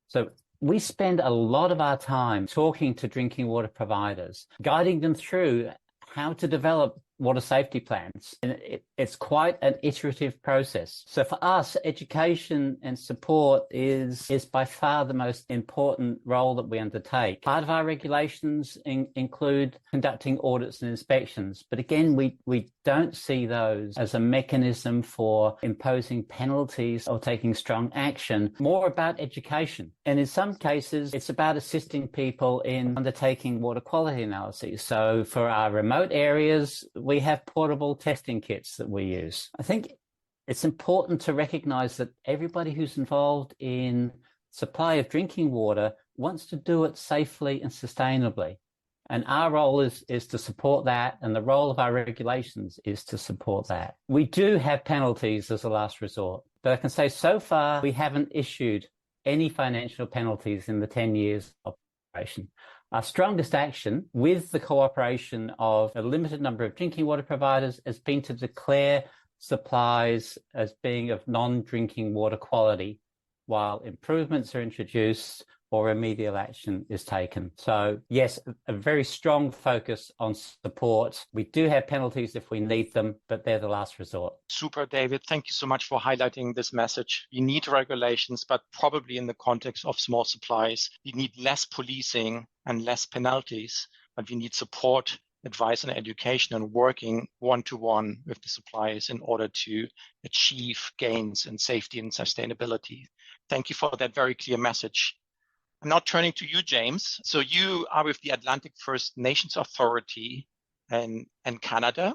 So we spend a lot of our time talking to drinking water providers, guiding them through how to develop water safety plans. And it's quite an iterative process. So for us, education and support is by far the most important role that we undertake. Part of our regulations include conducting audits and inspections. But again, we don't see those as a mechanism for imposing penalties or taking strong action, more about education. And in some cases, it's about assisting people in undertaking water quality analyses. So for our remote areas, we have portable testing kits that we use. I think it's important to recognize that everybody who's involved in supply of drinking water wants to do it safely and sustainably. And our role is to support that, and the role of our regulations is to support that. We do have penalties as a last resort, but I can say so far we haven't issued any financial penalties in the 10 years of operation. Our strongest action, with the cooperation of a limited number of drinking water providers, has been to declare supplies as being of non-drinking water quality, while improvements are introduced or remedial action is taken. So yes, a very strong focus on support. We do have penalties if we need them, but they're the last resort. Super, David. Thank you so much for highlighting this message. We need regulations, but probably in the context of small supplies, we need less policing and less penalties, but we need support, advice, and education, and working one-to-one with the suppliers in order to achieve gains in safety and sustainability. Thank you for that very clear message. I'm now turning to you, James. So you are with the Atlantic First Nations Authority in Canada,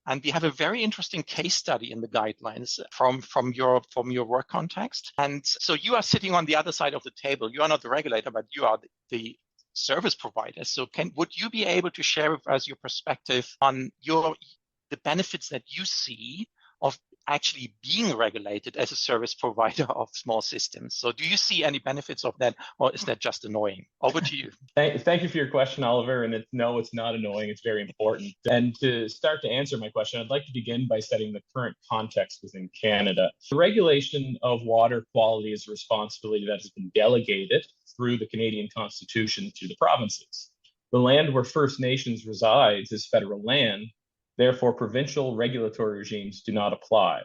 and we have a very interesting case study in the guidelines from your work context. And so you are sitting on the other side of the table. You are not the regulator, but you are the service provider. So would you be able to share with us your perspective on the benefits that you see of actually being regulated as a service provider of small systems? So do you see any benefits of that, or is that just annoying? Over to you. Thank you for your question, Oliver. And no, it's not annoying. It's very important. And to start to answer my question, I'd like to begin by setting the current context within Canada. The regulation of water quality is a responsibility that has been delegated through the Canadian Constitution to the provinces. The land where First Nations resides is federal land. Therefore, provincial regulatory regimes do not apply.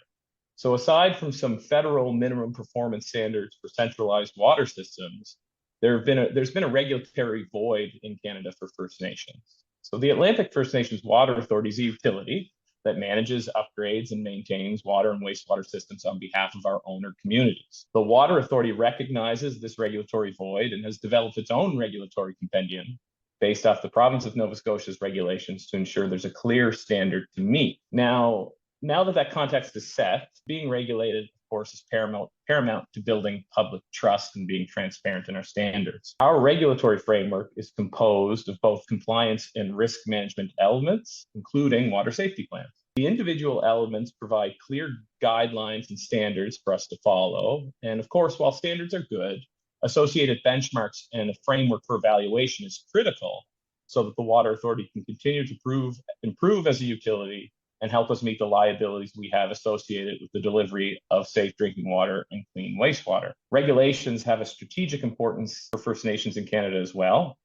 So aside from some federal minimum performance standards for centralized water systems, there's been a regulatory void in Canada for First Nations. So the Atlantic First Nations Water Authority is a utility that manages, upgrades, and maintains water and wastewater systems on behalf of our owner communities. The Water Authority recognizes this regulatory void and has developed its own regulatory compendium based off the province of Nova Scotia's regulations to ensure there's a clear standard to meet. Now that context is set, being regulated, of course, is paramount to building public trust and being transparent in our standards. Our regulatory framework is composed of both compliance and risk management elements, including water safety plans. The individual elements provide clear guidelines and standards for us to follow. And of course, while standards are good, associated benchmarks and a framework for evaluation is critical so that the Water Authority can continue to improve as a utility and help us meet the liabilities we have associated with the delivery of safe drinking water and clean wastewater. Regulations have a strategic importance for First Nations in Canada as well.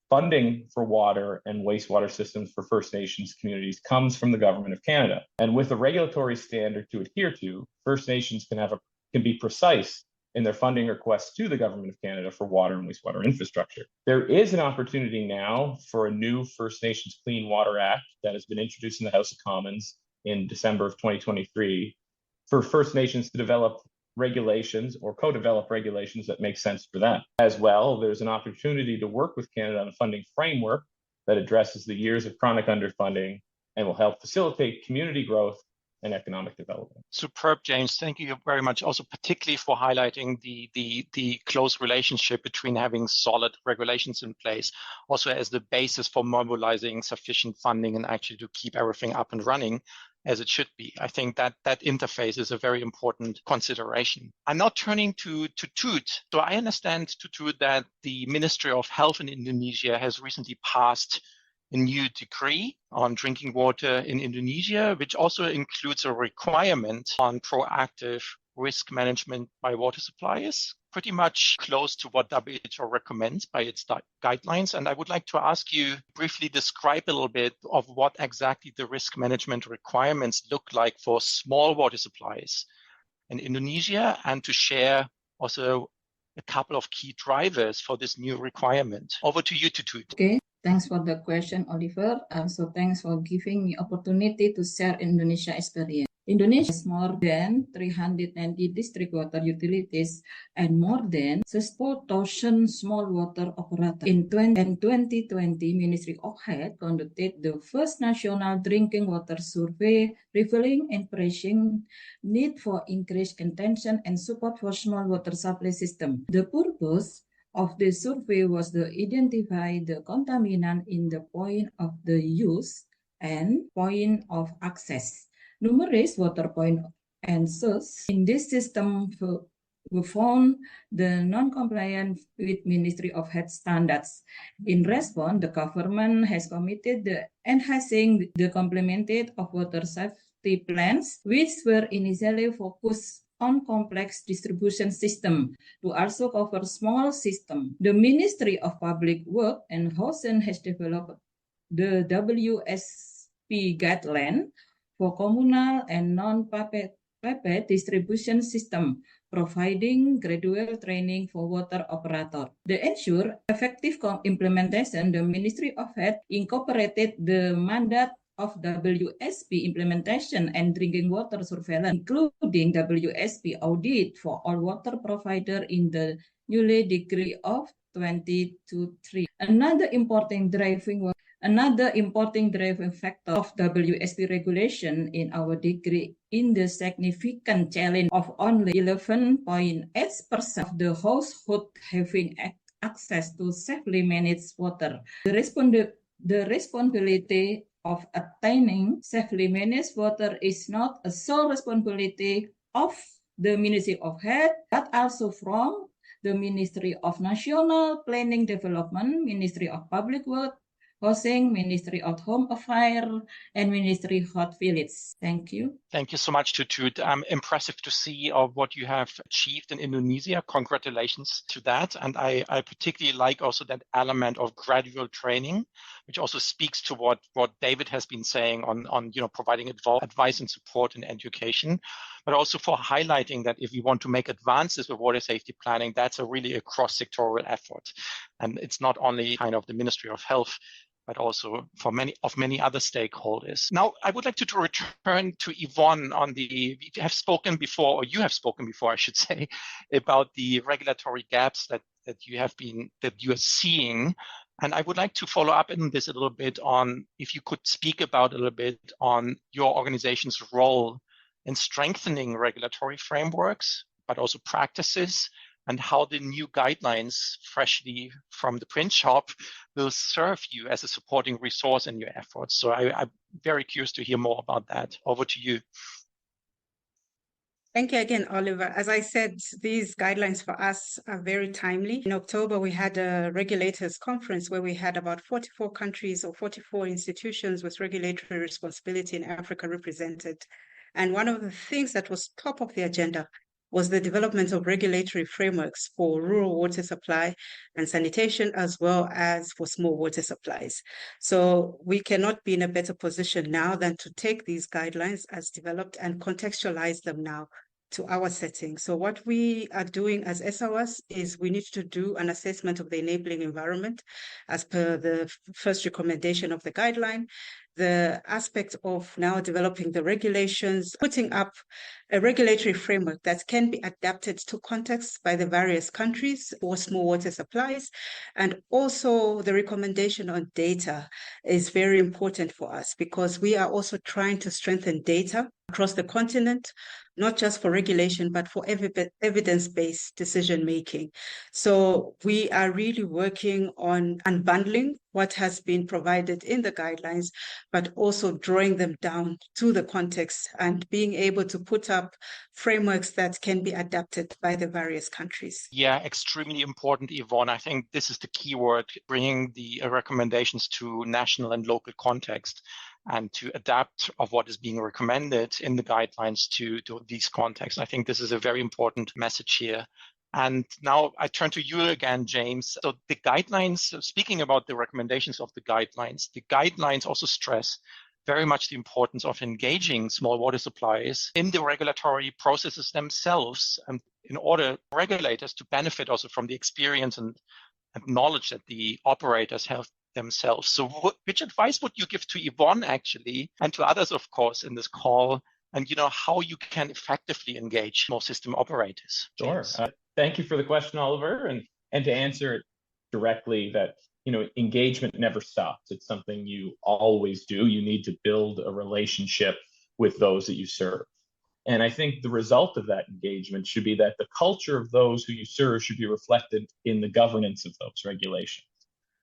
Funding for water and wastewater systems for First Nations communities comes from the Government of Canada. And with a regulatory standard to adhere to, First Nations can be precise in their funding requests to the Government of Canada for water and wastewater infrastructure. There is an opportunity now for a new First Nations Clean Water Act that has been introduced in the House of Commons in December of 2023 for First Nations to develop regulations or co-develop regulations that make sense for them. As well, there's an opportunity to work with Canada on a funding framework that addresses the years of chronic underfunding and will help facilitate community growth and economic development. Superb, James. Thank you very much. Also, particularly for highlighting the close relationship between having solid regulations in place, also as the basis for mobilizing sufficient funding and actually to keep everything up and running as it should be. I think that interface is a very important consideration. I'm now turning to Tut. So I understand, Tut, that the Ministry of Health in Indonesia has recently passed a new decree on drinking water in Indonesia, which also includes a requirement on proactive risk management by water suppliers, pretty much close to what WHO recommends by its guidelines. And I would like to ask you briefly describe a little bit of what exactly the risk management requirements look like for small water supplies in Indonesia, and to share also a couple of key drivers for this new requirement. Over to you, Tut. Okay. Thanks for the question, Oliver. So thanks for giving me opportunity to share Indonesia experience. Indonesia has more than 390 district water utilities and more than 4,000 small water operators. In 2020, Ministry of Health conducted the first national drinking water survey, revealing and pressing need for increased attention and support for small water supply system. The purpose of the survey was to identify the contaminant in the point of the use and point of access. Numerous water point answers in this system were found the non-compliant with Ministry of Health standards. In response, the government has committed the enhancing the complemented of water safety plans, which were initially focused on complex distribution system to also cover small system. The Ministry of Public Work and Housing has developed the WSP guideline for communal and non-PPP distribution system, providing gradual training for water operator. To ensure effective implementation, the Ministry of Health incorporated the mandate of WSP implementation and drinking water surveillance, including WSP audit for all water provider in the newly decree of 2023. Another important driving factor of WSP regulation in our decree in the significant challenge of only 11.8% of the household having access to safely managed water. The responsibility of attaining safely managed water is not a sole responsibility of the Ministry of Health, but also from the Ministry of National Planning Development, Ministry of Public Works, Housing, Ministry of Home Affairs, and Ministry of Hot Village. Thank you. Thank you so much, Tut. Impressive to see what you have achieved in Indonesia. Congratulations to that. And I particularly like also that element of gradual training, which also speaks to what David has been saying on providing advice and support in education, but also for highlighting that if we want to make advances with water safety planning, that's really a cross-sectoral effort. And it's not only kind of the Ministry of Health, but also for many other stakeholders. Now, I would like to return to Yvonne you have spoken before, I should say, about the regulatory gaps that you are seeing. And I would like to follow up in this a little bit on if you could speak about a little bit on your organization's role in strengthening regulatory frameworks, but also practices, and how the new guidelines freshly from the print shop will serve you as a supporting resource in your efforts. So I'm very curious to hear more about that. Over to you. Thank you again, Oliver. As I said, these guidelines for us are very timely. In October, we had a regulators conference where we had about 44 countries or 44 institutions with regulatory responsibility in Africa represented. And one of the things that was top of the agenda was the development of regulatory frameworks for rural water supply and sanitation, as well as for small water supplies. So we cannot be in a better position now than to take these guidelines as developed and contextualize them now to our setting. So what we are doing as SOS is we need to do an assessment of the enabling environment as per the first recommendation of the guideline. the aspect of now developing the regulations, putting up a regulatory framework that can be adapted to contexts by the various countries for small water supplies. And also the recommendation on data is very important for us because we are also trying to strengthen data across the continent, not just for regulation, but for evidence-based decision-making. So we are really working on unbundling what has been provided in the guidelines, but also drawing them down to the context and being able to put up frameworks that can be adapted by the various countries. Yeah, extremely important, Yvonne. I think this is the key word, bringing the recommendations to national and local context and to adapt of what is being recommended in the guidelines to these contexts. I think this is a very important message here. And now I turn to you again, James. So the guidelines, speaking about the recommendations of the guidelines also stress very much the importance of engaging small water suppliers in the regulatory processes themselves, and in order for regulators to benefit also from the experience and knowledge that the operators have themselves. So which advice would you give to Yvonne actually, and to others, of course, in this call, and how you can effectively engage small system operators? Sure. Thank you for the question, Oliver. And to answer it directly, that engagement never stops. It's something you always do. You need to build a relationship with those that you serve. And I think the result of that engagement should be that the culture of those who you serve should be reflected in the governance of those regulations.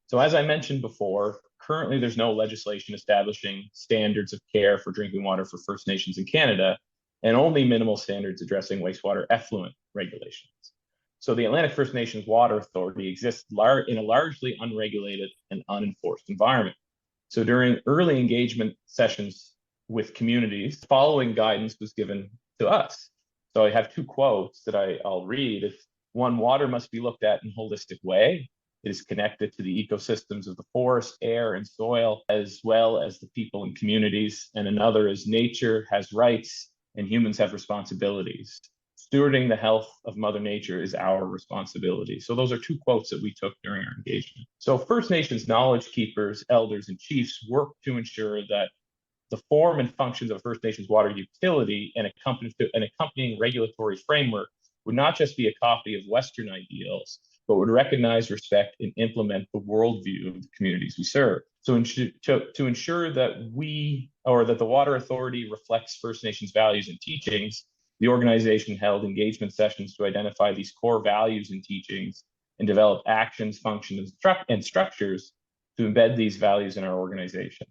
So as I mentioned before, currently there's no legislation establishing standards of care for drinking water for First Nations in Canada, and only minimal standards addressing wastewater effluent regulations. So the Atlantic First Nations Water Authority exists in a largely unregulated and unenforced environment. So during early engagement sessions with communities, following guidance was given to us. So I have two quotes that I'll read. One, water must be looked at in a holistic way. It is connected to the ecosystems of the forest, air, and soil, as well as the people and communities. And another is nature has rights and humans have responsibilities. Stewarding the health of Mother Nature is our responsibility. So those are two quotes that we took during our engagement. So First Nations knowledge keepers, elders, and chiefs work to ensure that the form and functions of First Nations water utility and accompanying regulatory framework would not just be a copy of Western ideals, but would recognize, respect, and implement the worldview of the communities we serve. So to ensure that the Water Authority reflects First Nations values and teachings, the organization held engagement sessions to identify these core values and teachings and develop actions, functions, and structures to embed these values in our organization.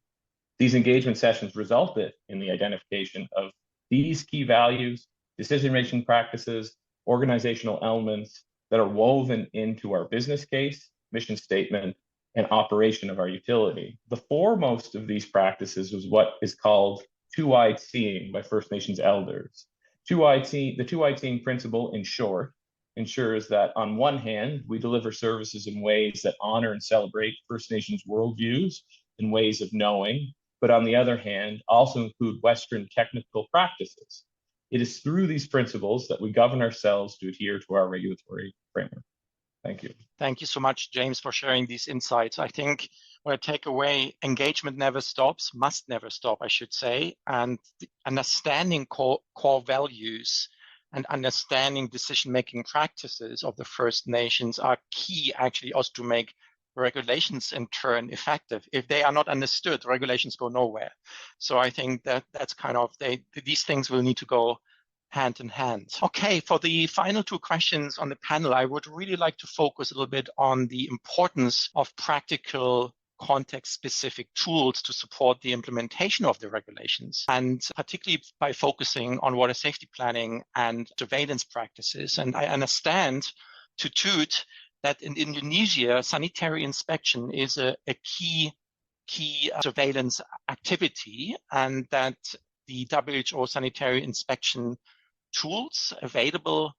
These engagement sessions resulted in the identification of these key values, decision-making practices, organizational elements that are woven into our business case, mission statement, and operation of our utility. The foremost of these practices was what is called two-eyed seeing by First Nations elders. The two-eyed seeing principle, in short, ensures that on one hand, we deliver services in ways that honor and celebrate First Nations worldviews and ways of knowing, but on the other hand, also include Western technical practices. It is through these principles that we govern ourselves to adhere to our regulatory framework. Thank you. Thank you so much, James, for sharing these insights. I think what I take away, engagement never stops, must never stop, I should say, and understanding core values and understanding decision-making practices of the First Nations are key actually also to make regulations in turn effective. If they are not understood, regulations go nowhere. So I think that's kind of, these things will need to go hand in hand. Okay, for the final two questions on the panel, I would really like to focus a little bit on the importance of practical context-specific tools to support the implementation of the regulations, and particularly by focusing on water safety planning and surveillance practices. And I understand to toot that in Indonesia, sanitary inspection is a key surveillance activity, and that the WHO sanitary inspection tools available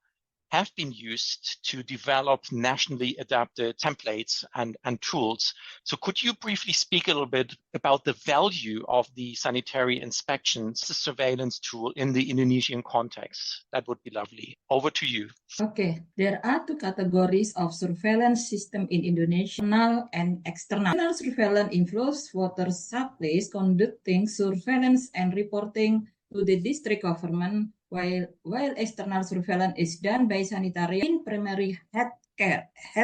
have been used to develop nationally adapted templates and tools. So could you briefly speak a little bit about the value of the sanitary inspections, the surveillance tool in the Indonesian context? That would be lovely. Over to you. Okay, there are two categories of surveillance system in Indonesia, internal and external. Internal surveillance involves water supplies conducting surveillance and reporting to the district government, while external surveillance is done by sanitary in primary health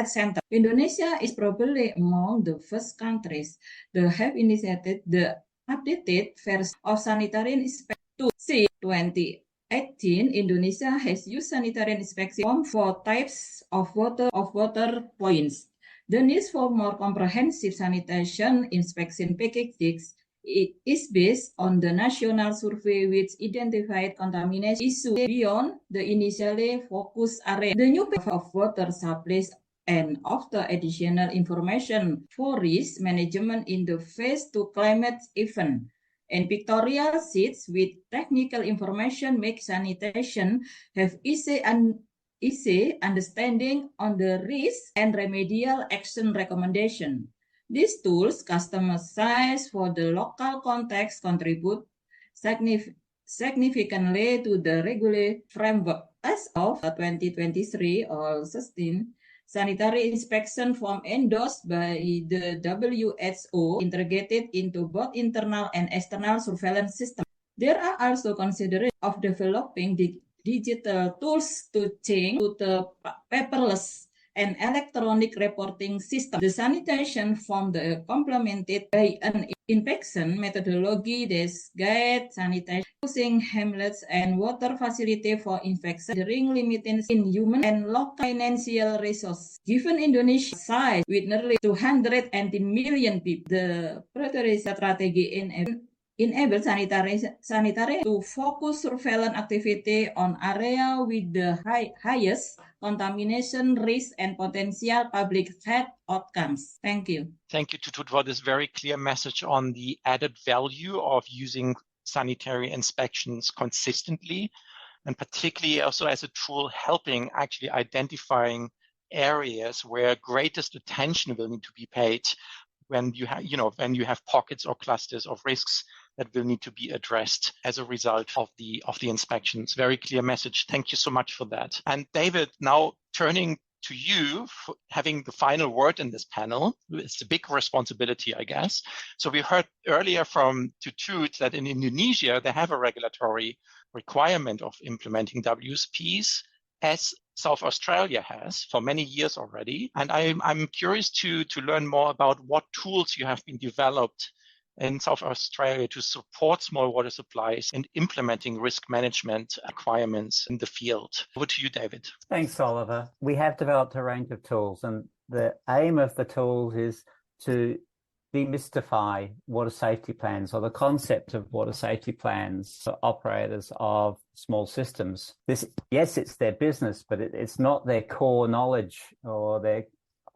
center. Indonesia is probably among the first countries that have initiated the updated version of sanitary inspection to 2018. Indonesia has used sanitary inspection for types of water points. The need for more comprehensive sanitation inspection packages is based on the national survey which identified contamination issues beyond the initially focused area. The new of water supplies and of the additional information for risk management in the phase 2 climate event. And pictorial sheets with technical information make sanitation have easy understanding on the risk and remedial action recommendation. These tools, customized for the local context, contribute significantly to the regulatory framework. As of 2023 or 16, sanitary inspection form endorsed by the WHO integrated into both internal and external surveillance systems. There are also considerations of developing the digital tools to change to the paperless and electronic reporting system. The sanitation form the complemented by an inspection methodology that guides sanitation using hamlets and water facility for infection during limitations in human and local financial resources. Given Indonesia's size with nearly 218 million people, the priority strategy enable sanitary to focus surveillance activity on area with the highest contamination risk and potential public health outcomes. Thank you. Thank you, Tutut, for this very clear message on the added value of using sanitary inspections consistently, and particularly also as a tool helping actually identifying areas where greatest attention will need to be paid when you have pockets or clusters of risks that will need to be addressed as a result of the inspections. Very clear message. Thank you so much for that. And David, now turning to you, for having the final word in this panel. It's a big responsibility, I guess. So we heard earlier from Tutut that in Indonesia, they have a regulatory requirement of implementing WSPs, as South Australia has for many years already. And I'm curious to learn more about what tools you have been developed in South Australia to support small water supplies in implementing risk management requirements in the field. Over to you, David. Thanks, Oliver. We have developed a range of tools, and the aim of the tools is to demystify water safety plans, or the concept of water safety plans for operators of small systems. Yes, it's their business, but it's not their core knowledge or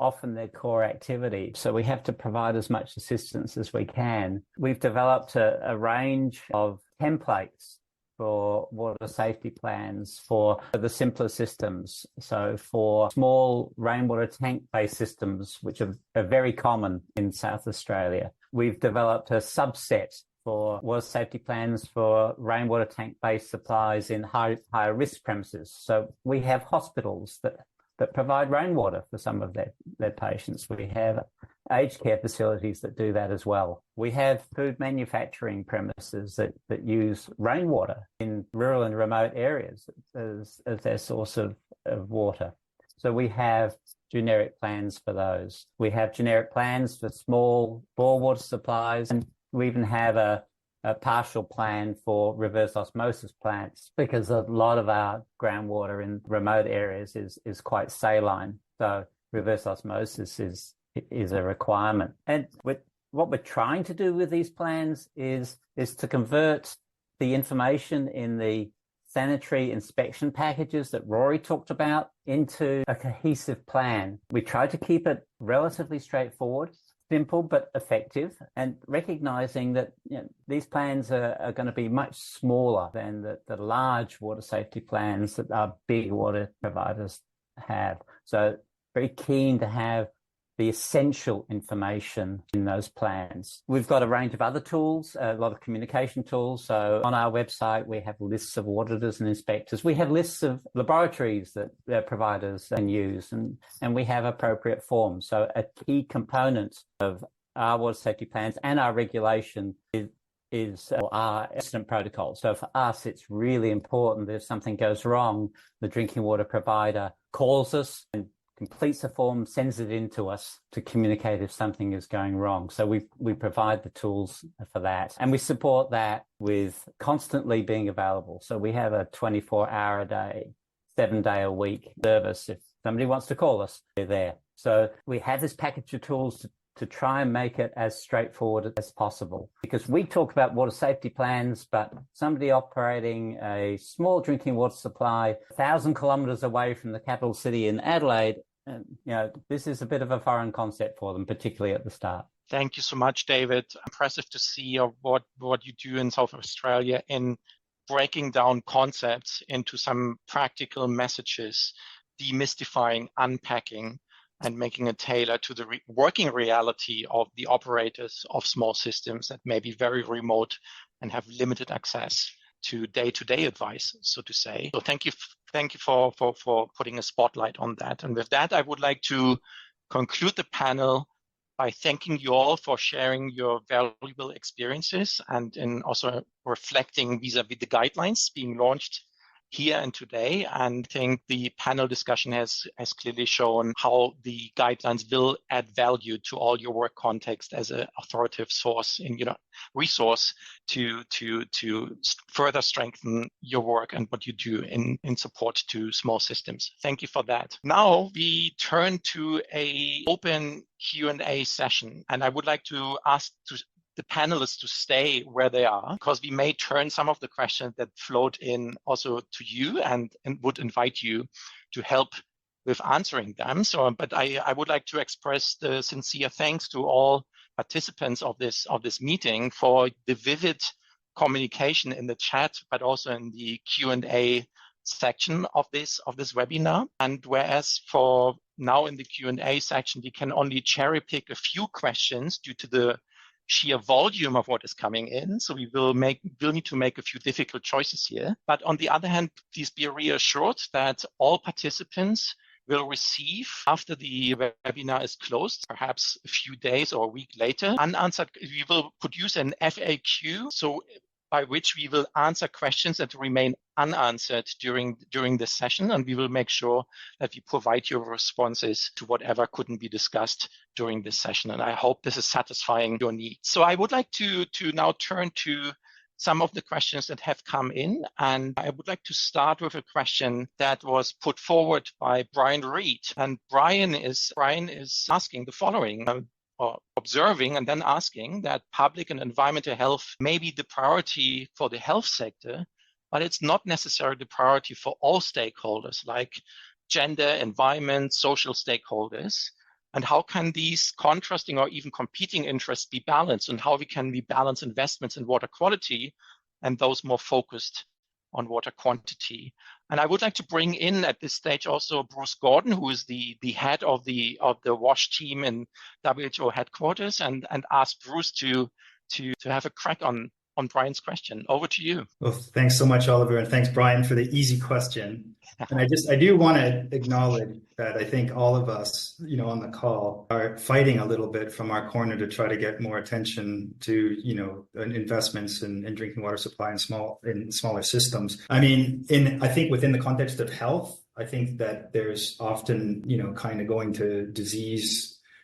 often their core activity. So we have to provide as much assistance as we can. We've developed a range of templates for water safety plans for the simpler systems. So for small rainwater tank-based systems, which are very common in South Australia, we've developed a subset for water safety plans for rainwater tank-based supplies in higher risk premises. So we have hospitals that provide rainwater for some of their patients. We have aged care facilities that do that as well. We have food manufacturing premises that use rainwater in rural and remote areas as their source of water. So we have generic plans for those. We have generic plans for small bore water supplies, and we even have a partial plan for reverse osmosis plants, because a lot of our groundwater in remote areas is quite saline. So reverse osmosis is a requirement. And what we're trying to do with these plans is to convert the information in the sanitary inspection packages that Rory talked about into a cohesive plan. We try to keep it relatively straightforward. simple but effective, and recognizing that these plans are going to be much smaller than the large water safety plans that our big water providers have. So very keen to have the essential information in those plans. We've got a range of other tools, a lot of communication tools. So on our website, we have lists of auditors and inspectors. We have lists of laboratories that providers can use, and we have appropriate forms. So a key component of our water safety plans and our regulation is our incident protocol. So for us, it's really important that if something goes wrong, the drinking water provider calls us and completes the form, sends it in to us to communicate if something is going wrong. So we provide the tools for that. And we support that with constantly being available. So we have a 24-hour a day, 7-day a week service. If somebody wants to call us, they're there. So we have this package of tools to try and make it as straightforward as possible. Because we talk about water safety plans, but somebody operating a small drinking water supply 1,000 kilometres away from the capital city in Adelaide, this is a bit of a foreign concept for them, particularly at the start. Thank you so much, David. Impressive to see what you do in South Australia in breaking down concepts into some practical messages, demystifying, unpacking, and making it tailored to the working reality of the operators of small systems that may be very remote and have limited access to day-to-day advice, so to say. So thank you for putting a spotlight on that. And with that, I would like to conclude the panel by thanking you all for sharing your valuable experiences and in also reflecting vis-a-vis the guidelines being launched here and today. And I think the panel discussion has clearly shown how the guidelines will add value to all your work context as an authoritative source in resource to further strengthen your work and what you do in support to small systems. Thank you for that. Now we turn to a open Q&A session, and I would like to ask the panelists to stay where they are, because we may turn some of the questions that float in also to you and would invite you to help with answering them. But I would like to express the sincere thanks to all participants of this meeting for the vivid communication in the chat, but also in the Q&A section of this webinar. And whereas for now in the Q&A section, we can only cherry pick a few questions due to the sheer volume of what is coming in. So we'll need to make a few difficult choices here. But on the other hand, please be reassured that all participants will receive, after the webinar is closed, perhaps a few days or a week later, unanswered. We will produce an FAQ, so by which we will answer questions that remain unanswered during this session, and we will make sure that we provide your responses to whatever couldn't be discussed during this session. And I hope this is satisfying your needs. So I would like to now turn to some of the questions that have come in, and I would like to start with a question that was put forward by Brian Reed. And Brian is asking the following. Or observing and then asking that public and environmental health may be the priority for the health sector, but it's not necessarily the priority for all stakeholders like gender, environment, social stakeholders. And how can these contrasting or even competing interests be balanced, and how can we balance investments in water quality and those more focused on water quantity? And I would like to bring in at this stage also Bruce Gordon, who is the head of the WASH team in WHO headquarters, and ask Bruce to have a crack on Brian's question. Over to you. Well, thanks so much, Oliver, and thanks, Brian, for the easy question. And I do want to acknowledge that I think all of us, on the call are fighting a little bit from our corner to try to get more attention to, investments in drinking water supply in smaller systems. I mean, I think within the context of health, I think that there's often, kind of going to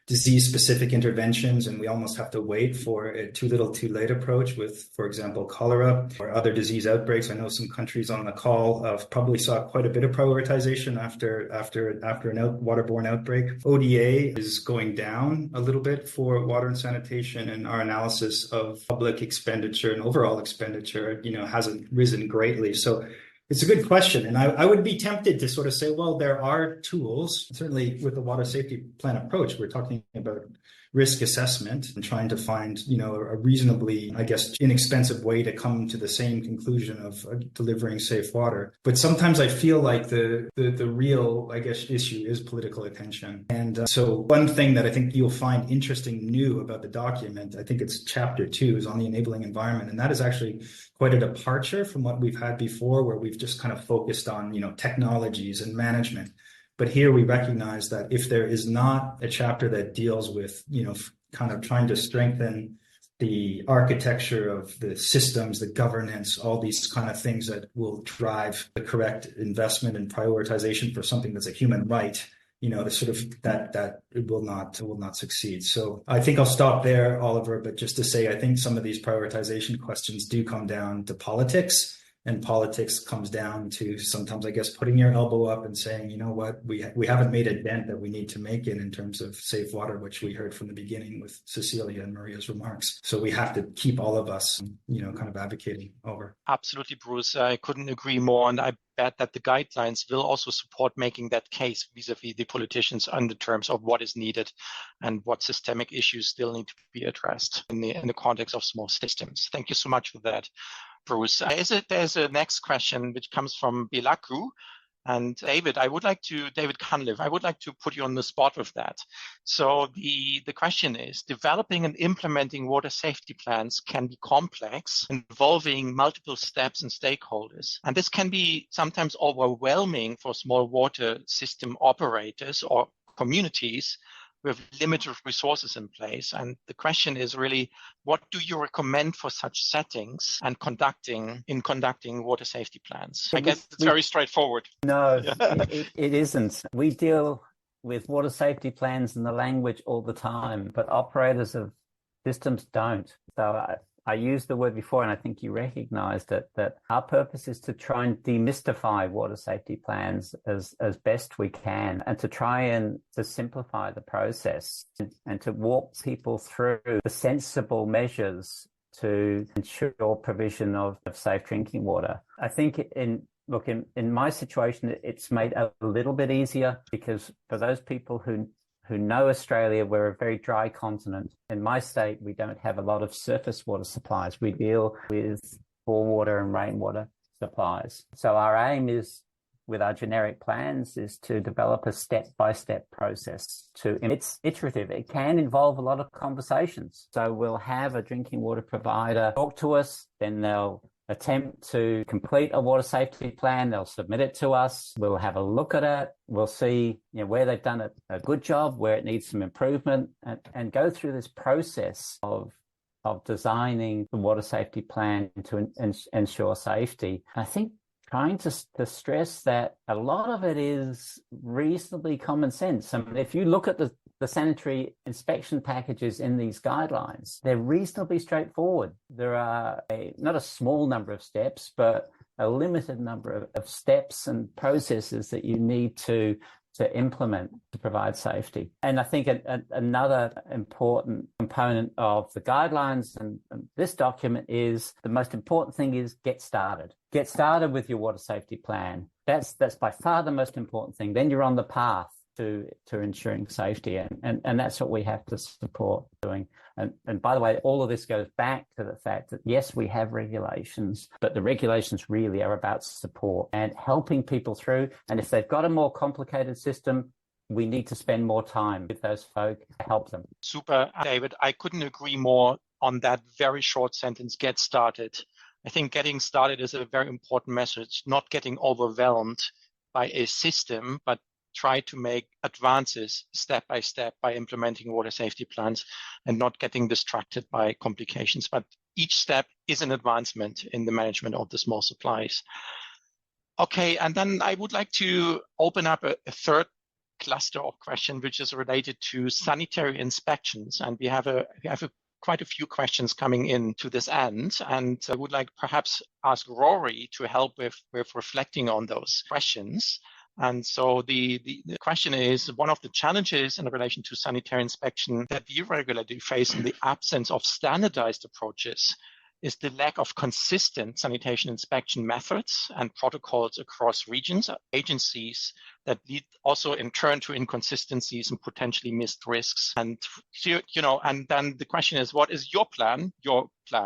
disease-specific interventions, and we almost have to wait for a too little, too late approach with, for example, cholera or other disease outbreaks. I know some countries on the call probably saw quite a bit of prioritization after an waterborne outbreak. ODA is going down a little bit for water and sanitation, and our analysis of public expenditure and overall expenditure, hasn't risen greatly. So it's a good question. And I would be tempted to sort of say, well, there are tools, certainly with the water safety plan approach. We're talking about, risk assessment and trying to find, a reasonably, I guess, inexpensive way to come to the same conclusion of delivering safe water. But sometimes I feel like the real, I guess, issue is political attention. And so one thing that I think you'll find interesting new about the document, I think it's chapter 2, is on the enabling environment. And that is actually quite a departure from what we've had before, where we've just kind of focused on, technologies and management. But here we recognize that if there is not a chapter that deals with, kind of trying to strengthen the architecture of the systems, the governance, all these kind of things that will drive the correct investment and prioritization for something that's a human right, the sort of that it will not succeed. So I think I'll stop there, Oliver, but just to say, I think some of these prioritization questions do come down to politics. And politics comes down to sometimes, I guess, putting your elbow up and saying, you know what, we haven't made a dent that we need to make in terms of safe water, which we heard from the beginning with Cecilia and Maria's remarks. So we have to keep all of us, kind of advocating over. Absolutely, Bruce. I couldn't agree more. And I bet that the guidelines will also support making that case vis-a-vis the politicians on the terms of what is needed and what systemic issues still need to be addressed in the context of small systems. Thank you so much for that, Bruce. There's a next question which comes from Bilaku. And David Cunliffe, I would like to put you on the spot with that. So the question is, developing and implementing water safety plans can be complex, involving multiple steps and stakeholders. And this can be sometimes overwhelming for small water system operators or communities with limited resources in place. And the question is really, what do you recommend for such settings and conducting water safety plans? I guess it's very straightforward. No, it isn't. We deal with water safety plans in the language all the time, but operators of systems don't. So I used the word before, and I think you recognized it, that our purpose is to try and demystify water safety plans as best we can, and to try and to simplify the process and to walk people through the sensible measures to ensure provision of safe drinking water. I think in my situation, it's made a little bit easier because for those people who know Australia, we're a very dry continent. In my state, we don't have a lot of surface water supplies. We deal with bore water and rainwater supplies. So our aim is, with our generic plans, is to develop a step-by-step process. It's iterative. It can involve a lot of conversations. So we'll have a drinking water provider talk to us, then they'll attempt to complete a water safety plan. They'll submit it to us. We'll have a look at it. We'll see where they've done a good job, where it needs some improvement, and go through this process of designing the water safety plan to ensure safety. I think trying to stress that a lot of it is reasonably common sense. I mean, if you look at the sanitary inspection packages in these guidelines, they're reasonably straightforward. There are not a small number of steps, but a limited number of steps and processes that you need to implement to provide safety. And I think another important component of the guidelines and this document is the most important thing is get started. Get started with your water safety plan. That's by far the most important thing. Then you're on the path to ensuring safety, and that's what we have to support doing. And by the way, all of this goes back to the fact that yes, we have regulations, but the regulations really are about support and helping people through. And if they've got a more complicated system, we need to spend more time with those folk to help them. Super, David. I couldn't agree more on that very short sentence, get started. I think getting started is a very important message, not getting overwhelmed by a system, but try to make advances step by step by implementing water safety plans and not getting distracted by complications. But each step is an advancement in the management of the small supplies. Okay, and then I would like to open up a third cluster of questions, which is related to sanitary inspections. And we have quite a few questions coming in to this end. And I would like perhaps ask Rory to help with reflecting on those questions. And so the question is, one of the challenges in relation to sanitary inspection that we regularly face in the absence of standardized approaches is the lack of consistent sanitation inspection methods and protocols across regions, agencies that lead also in turn to inconsistencies and potentially missed risks. And, and then the question is, what is your plan,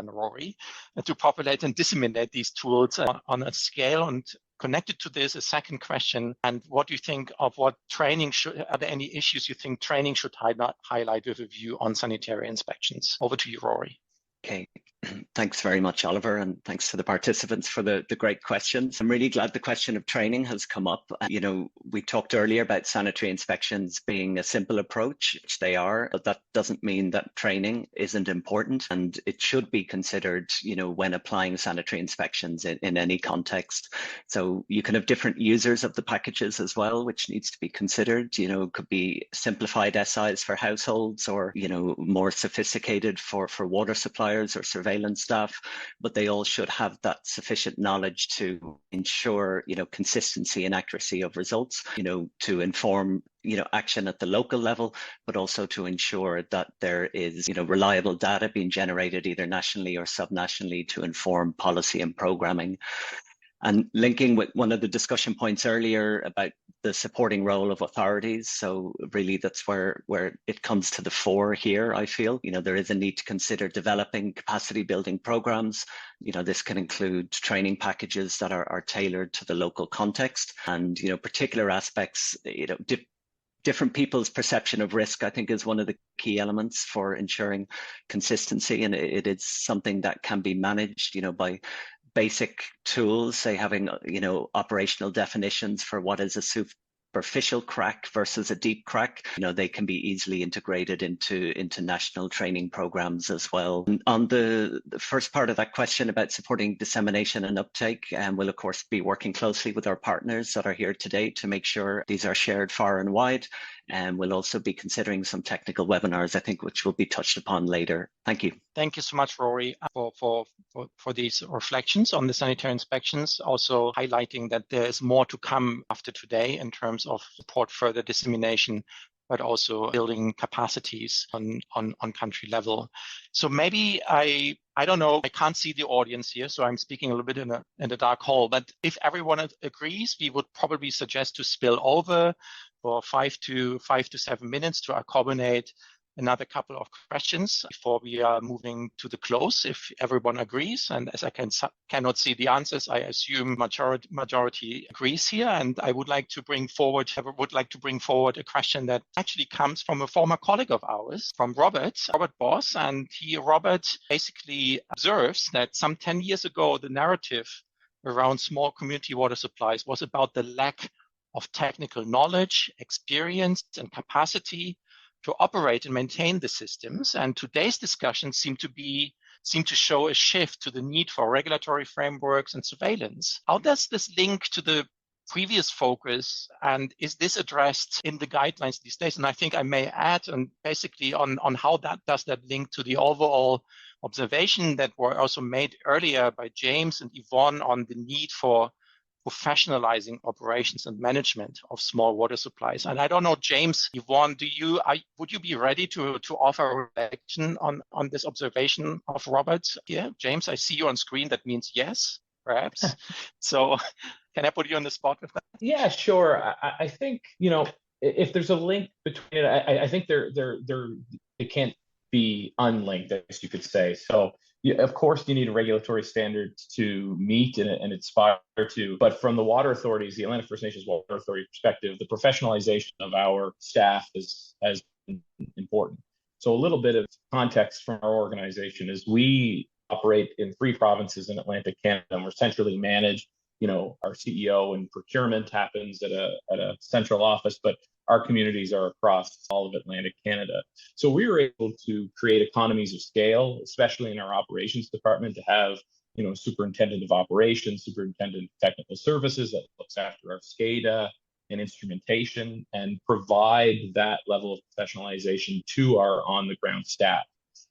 Rory, to populate and disseminate these tools on a scale? And connected to this, a second question, and what do you think of what training are there any issues you think training should highlight with a view on sanitary inspections? Over to you, Rory. Okay, thanks very much, Oliver, and thanks to the participants for the great questions. I'm really glad the question of training has come up. We talked earlier about sanitary inspections being a simple approach, which they are, but that doesn't mean that training isn't important, and it should be considered, when applying sanitary inspections in any context. So you can have different users of the packages as well, which needs to be considered. It could be simplified SIs for households or, more sophisticated for water suppliers or surveillance staff, but they all should have that sufficient knowledge to ensure, consistency and accuracy of results, to inform, action at the local level, but also to ensure that there is, reliable data being generated either nationally or subnationally to inform policy and programming. And linking with one of the discussion points earlier about the supporting role of authorities. So really that's where it comes to the fore here, I feel. There is a need to consider developing capacity building programs. This can include training packages that are tailored to the local context and, particular aspects, different people's perception of risk, I think, is one of the key elements for ensuring consistency. And it is something that can be managed, by basic tools, say having, operational definitions for what is a superficial crack versus a deep crack. They can be easily integrated into national training programs as well. And on the first part of that question about supporting dissemination and uptake, we'll of course be working closely with our partners that are here today to make sure these are shared far and wide. And we'll also be considering some technical webinars, I think, which will be touched upon later. Thank you. Thank you so much, Rory, for these reflections on the sanitary inspections, also highlighting that there is more to come after today in terms of support further dissemination, but also building capacities on country level. So maybe I don't know, I can't see the audience here, so I'm speaking a little bit in the dark hole, but if everyone agrees, we would probably suggest to spill over for 5 to 7 minutes to accommodate another couple of questions before we are moving to the close, if everyone agrees. And as I cannot see the answers, I assume majority agrees here. And I would like to bring forward a question that actually comes from a former colleague of ours, from Robert Boss. And Robert basically observes that some 10 years ago, the narrative around small community water supplies was about the lack of technical knowledge, experience, and capacity to operate and maintain the systems. And today's discussions seem to show a shift to the need for regulatory frameworks and surveillance. How does this link to the previous focus, and is this addressed in the guidelines these days? And I think I may add, and basically on how does that link to the overall observation that were also made earlier by James and Yvonne on the need for professionalizing operations and management of small water supplies. And I don't know, James, Yvonne, would you be ready to offer a reflection on this observation of Robert here? James, I see you on screen. That means yes, perhaps. So can I put you on the spot with that? Yeah, sure. I think, if there's a link between it, I think it can't be unlinked, as you could say. So of course, you need a regulatory standard to meet and aspire to. But from the water authorities, the Atlantic First Nations Water Authority perspective, the professionalization of our staff has been important. So a little bit of context from our organization is we operate in 3 provinces in Atlantic Canada, and we're centrally managed. Our CEO and procurement happens at a central office, but our communities are across all of Atlantic Canada. So we were able to create economies of scale, especially in our operations department, to have, superintendent of operations, superintendent of technical services that looks after our SCADA and instrumentation, and provide that level of professionalization to our on-the-ground staff.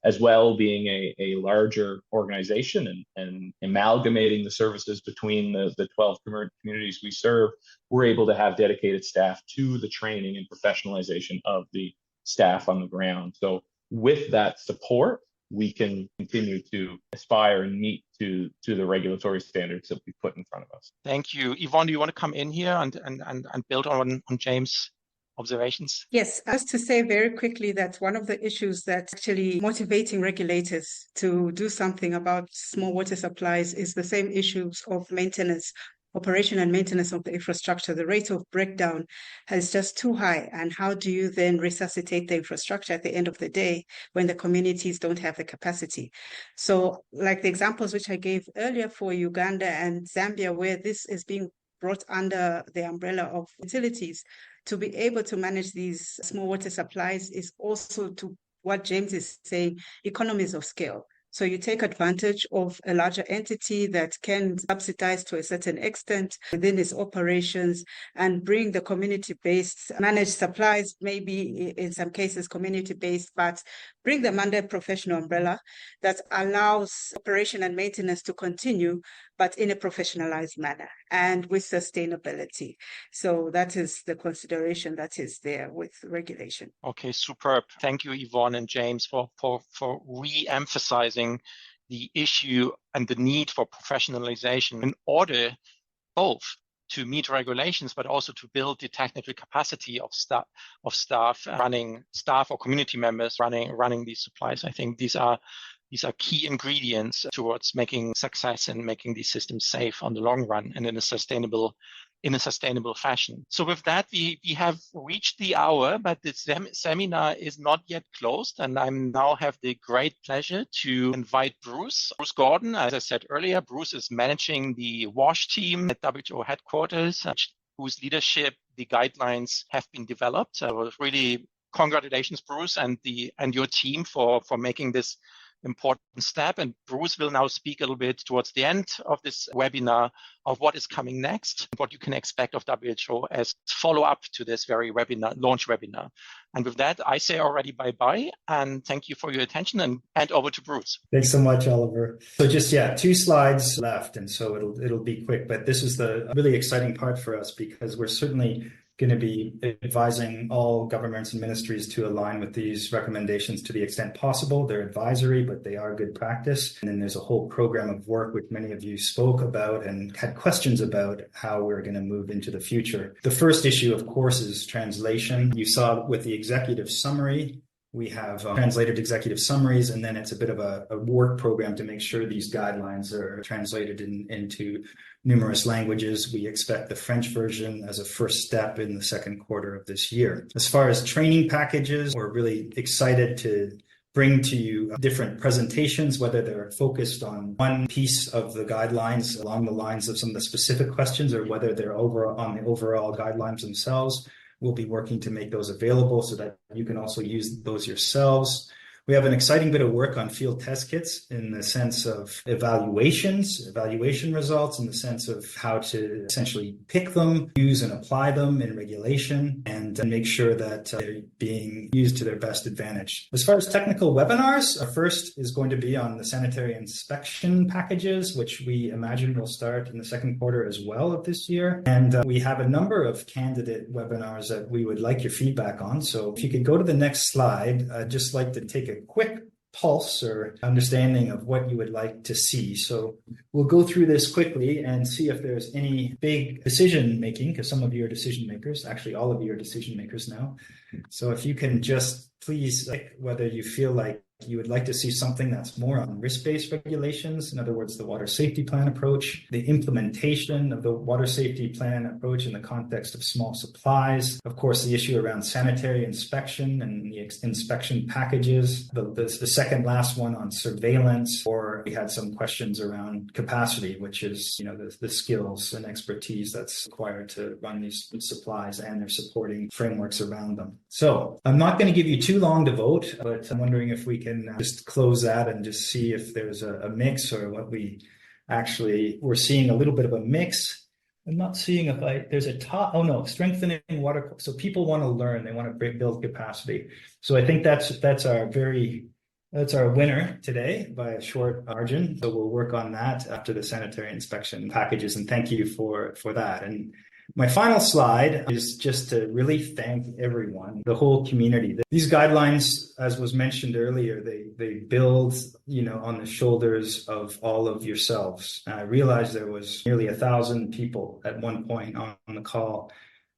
As well, being a larger organization and amalgamating the services between the 12 communities we serve, we're able to have dedicated staff to the training and professionalization of the staff on the ground. So with that support, we can continue to aspire and meet to the regulatory standards that we put in front of us. Thank you. Yvonne, do you want to come in here and build on James' observations? Yes, just to say very quickly that one of the issues that's actually motivating regulators to do something about small water supplies is the same issues of maintenance, operation and maintenance of the infrastructure. The rate of breakdown is just too high. And how do you then resuscitate the infrastructure at the end of the day when the communities don't have the capacity? So like the examples which I gave earlier for Uganda and Zambia, where this is being brought under the umbrella of utilities, to be able to manage these small water supplies is also, to what James is saying, economies of scale. So you take advantage of a larger entity that can subsidize to a certain extent within its operations and bring the community-based managed supplies, maybe in some cases community-based, but bring them under a professional umbrella that allows operation and maintenance to continue, but in a professionalized manner and with sustainability. So that is the consideration that is there with regulation. Okay, superb. Thank you, Yvonne and James, for re-emphasizing the issue and the need for professionalization in order both to meet regulations, but also to build the technical capacity of staff or community members running these supplies. I think these are key ingredients towards making success and making these systems safe on the long run and in a sustainable fashion. So with that, we have reached the hour, but the seminar is not yet closed. And I now have the great pleasure to invite Bruce Gordon. As I said earlier, Bruce is managing the WASH team at WHO headquarters, whose leadership the guidelines have been developed. So really congratulations, Bruce, and your team for making this important step. And Bruce will now speak a little bit towards the end of this webinar of what is coming next, what you can expect of WHO as follow-up to this very launch webinar. And with that, I say already bye-bye and thank you for your attention, and hand over to Bruce. Thanks so much, Oliver. So just, 2 slides left, and so it'll be quick, but this is the really exciting part for us because we're certainly going to be advising all governments and ministries to align with these recommendations to the extent possible. They're advisory, but they are good practice. And then there's a whole program of work which many of you spoke about and had questions about how we're going to move into the future. The first issue, of course, is translation. You saw with the executive summary, we have translated executive summaries, and then it's a bit of a work program to make sure these guidelines are translated into numerous languages. We expect the French version as a first step in the second quarter of this year. As far as training packages, we're really excited to bring to you different presentations, whether they're focused on one piece of the guidelines along the lines of some of the specific questions or whether they're on the overall guidelines themselves. We'll be working to make those available so that you can also use those yourselves. We have an exciting bit of work on field test kits in the sense of evaluation results, in the sense of how to essentially pick them, use and apply them in regulation, and make sure that they're being used to their best advantage. As far as technical webinars, our first is going to be on the sanitary inspection packages, which we imagine will start in the second quarter as well of this year. And we have a number of candidate webinars that we would like your feedback on. So if you could go to the next slide, I'd just like to take a quick pulse or understanding of what you would like to see. So we'll go through this quickly and see if there's any big decision making, because some of you are decision makers. Actually, all of you are decision makers now. So if you can just please, whether you feel like you would like to see something that's more on risk-based regulations, in other words, the water safety plan approach, the implementation of the water safety plan approach in the context of small supplies, of course, the issue around sanitary inspection and the inspection packages, the second last one on surveillance, or we had some questions around capacity, which is, the skills and expertise that's required to run these supplies and their supporting frameworks around them. So I'm not going to give you too long to vote, but I'm wondering if we can just close that and just see if there's a mix or what we're seeing a little bit of a mix. I'm not seeing there's a top, strengthening water. So people want to learn, they want to build capacity. So I think that's our winner today by a short margin. So we'll work on that after the sanitary inspection packages. And thank you for that. And My final slide is just to really thank everyone, the whole community. These guidelines, as was mentioned earlier, they build, on the shoulders of all of yourselves. And I realized there was nearly 1,000 people at one point on the call,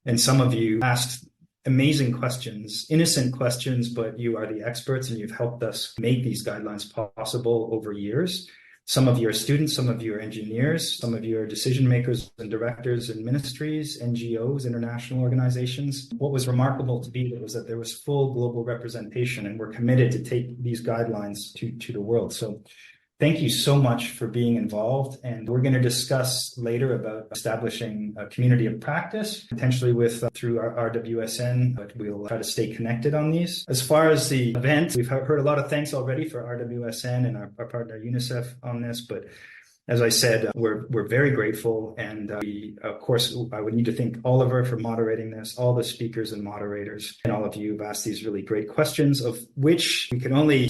and some of you asked amazing questions, innocent questions, but you are the experts and you've helped us make these guidelines possible over years. Some of you are students, some of you are engineers, some of you are decision makers and directors in ministries, NGOs, international organizations. What was remarkable to me was that there was full global representation, and we're committed to take these guidelines to the world. So thank you so much for being involved. And we're going to discuss later about establishing a community of practice, potentially through our RWSN, but we'll try to stay connected on these. As far as the event, we've heard a lot of thanks already for RWSN and our partner UNICEF on this, but as I said, we're very grateful, and of course, I would need to thank Oliver for moderating this, all the speakers and moderators, and all of you who've asked these really great questions, of which we can only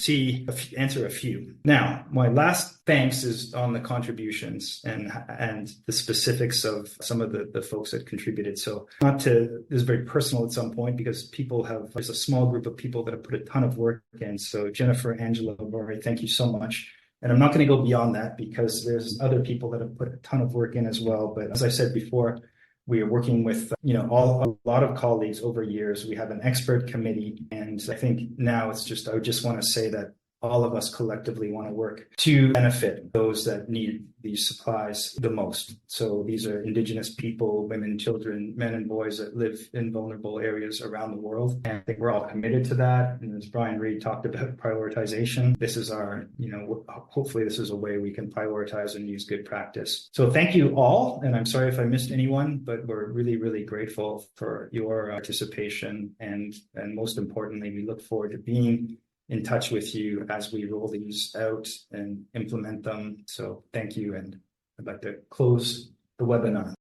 answer a few. Now, my last thanks is on the contributions and the specifics of some of the folks that contributed. So this is very personal at some point, because there's a small group of people that have put a ton of work in. So Jennifer, Angela, Rory, thank you so much. And I'm not going to go beyond that, because there's other people that have put a ton of work in as well. But as I said before, we are working with, a lot of colleagues over years. We have an expert committee. And I think now I would just want to say that all of us collectively want to work to benefit those that need these supplies the most. So these are Indigenous people, women, children, men and boys that live in vulnerable areas around the world. And I think we're all committed to that. And as Brian Reed talked about prioritization, this is hopefully this is a way we can prioritize and use good practice. So thank you all. And I'm sorry if I missed anyone, but we're really, really grateful for your participation. And most importantly, we look forward to being in touch with you as we roll these out and implement them. So thank you. And I'd like to close the webinar.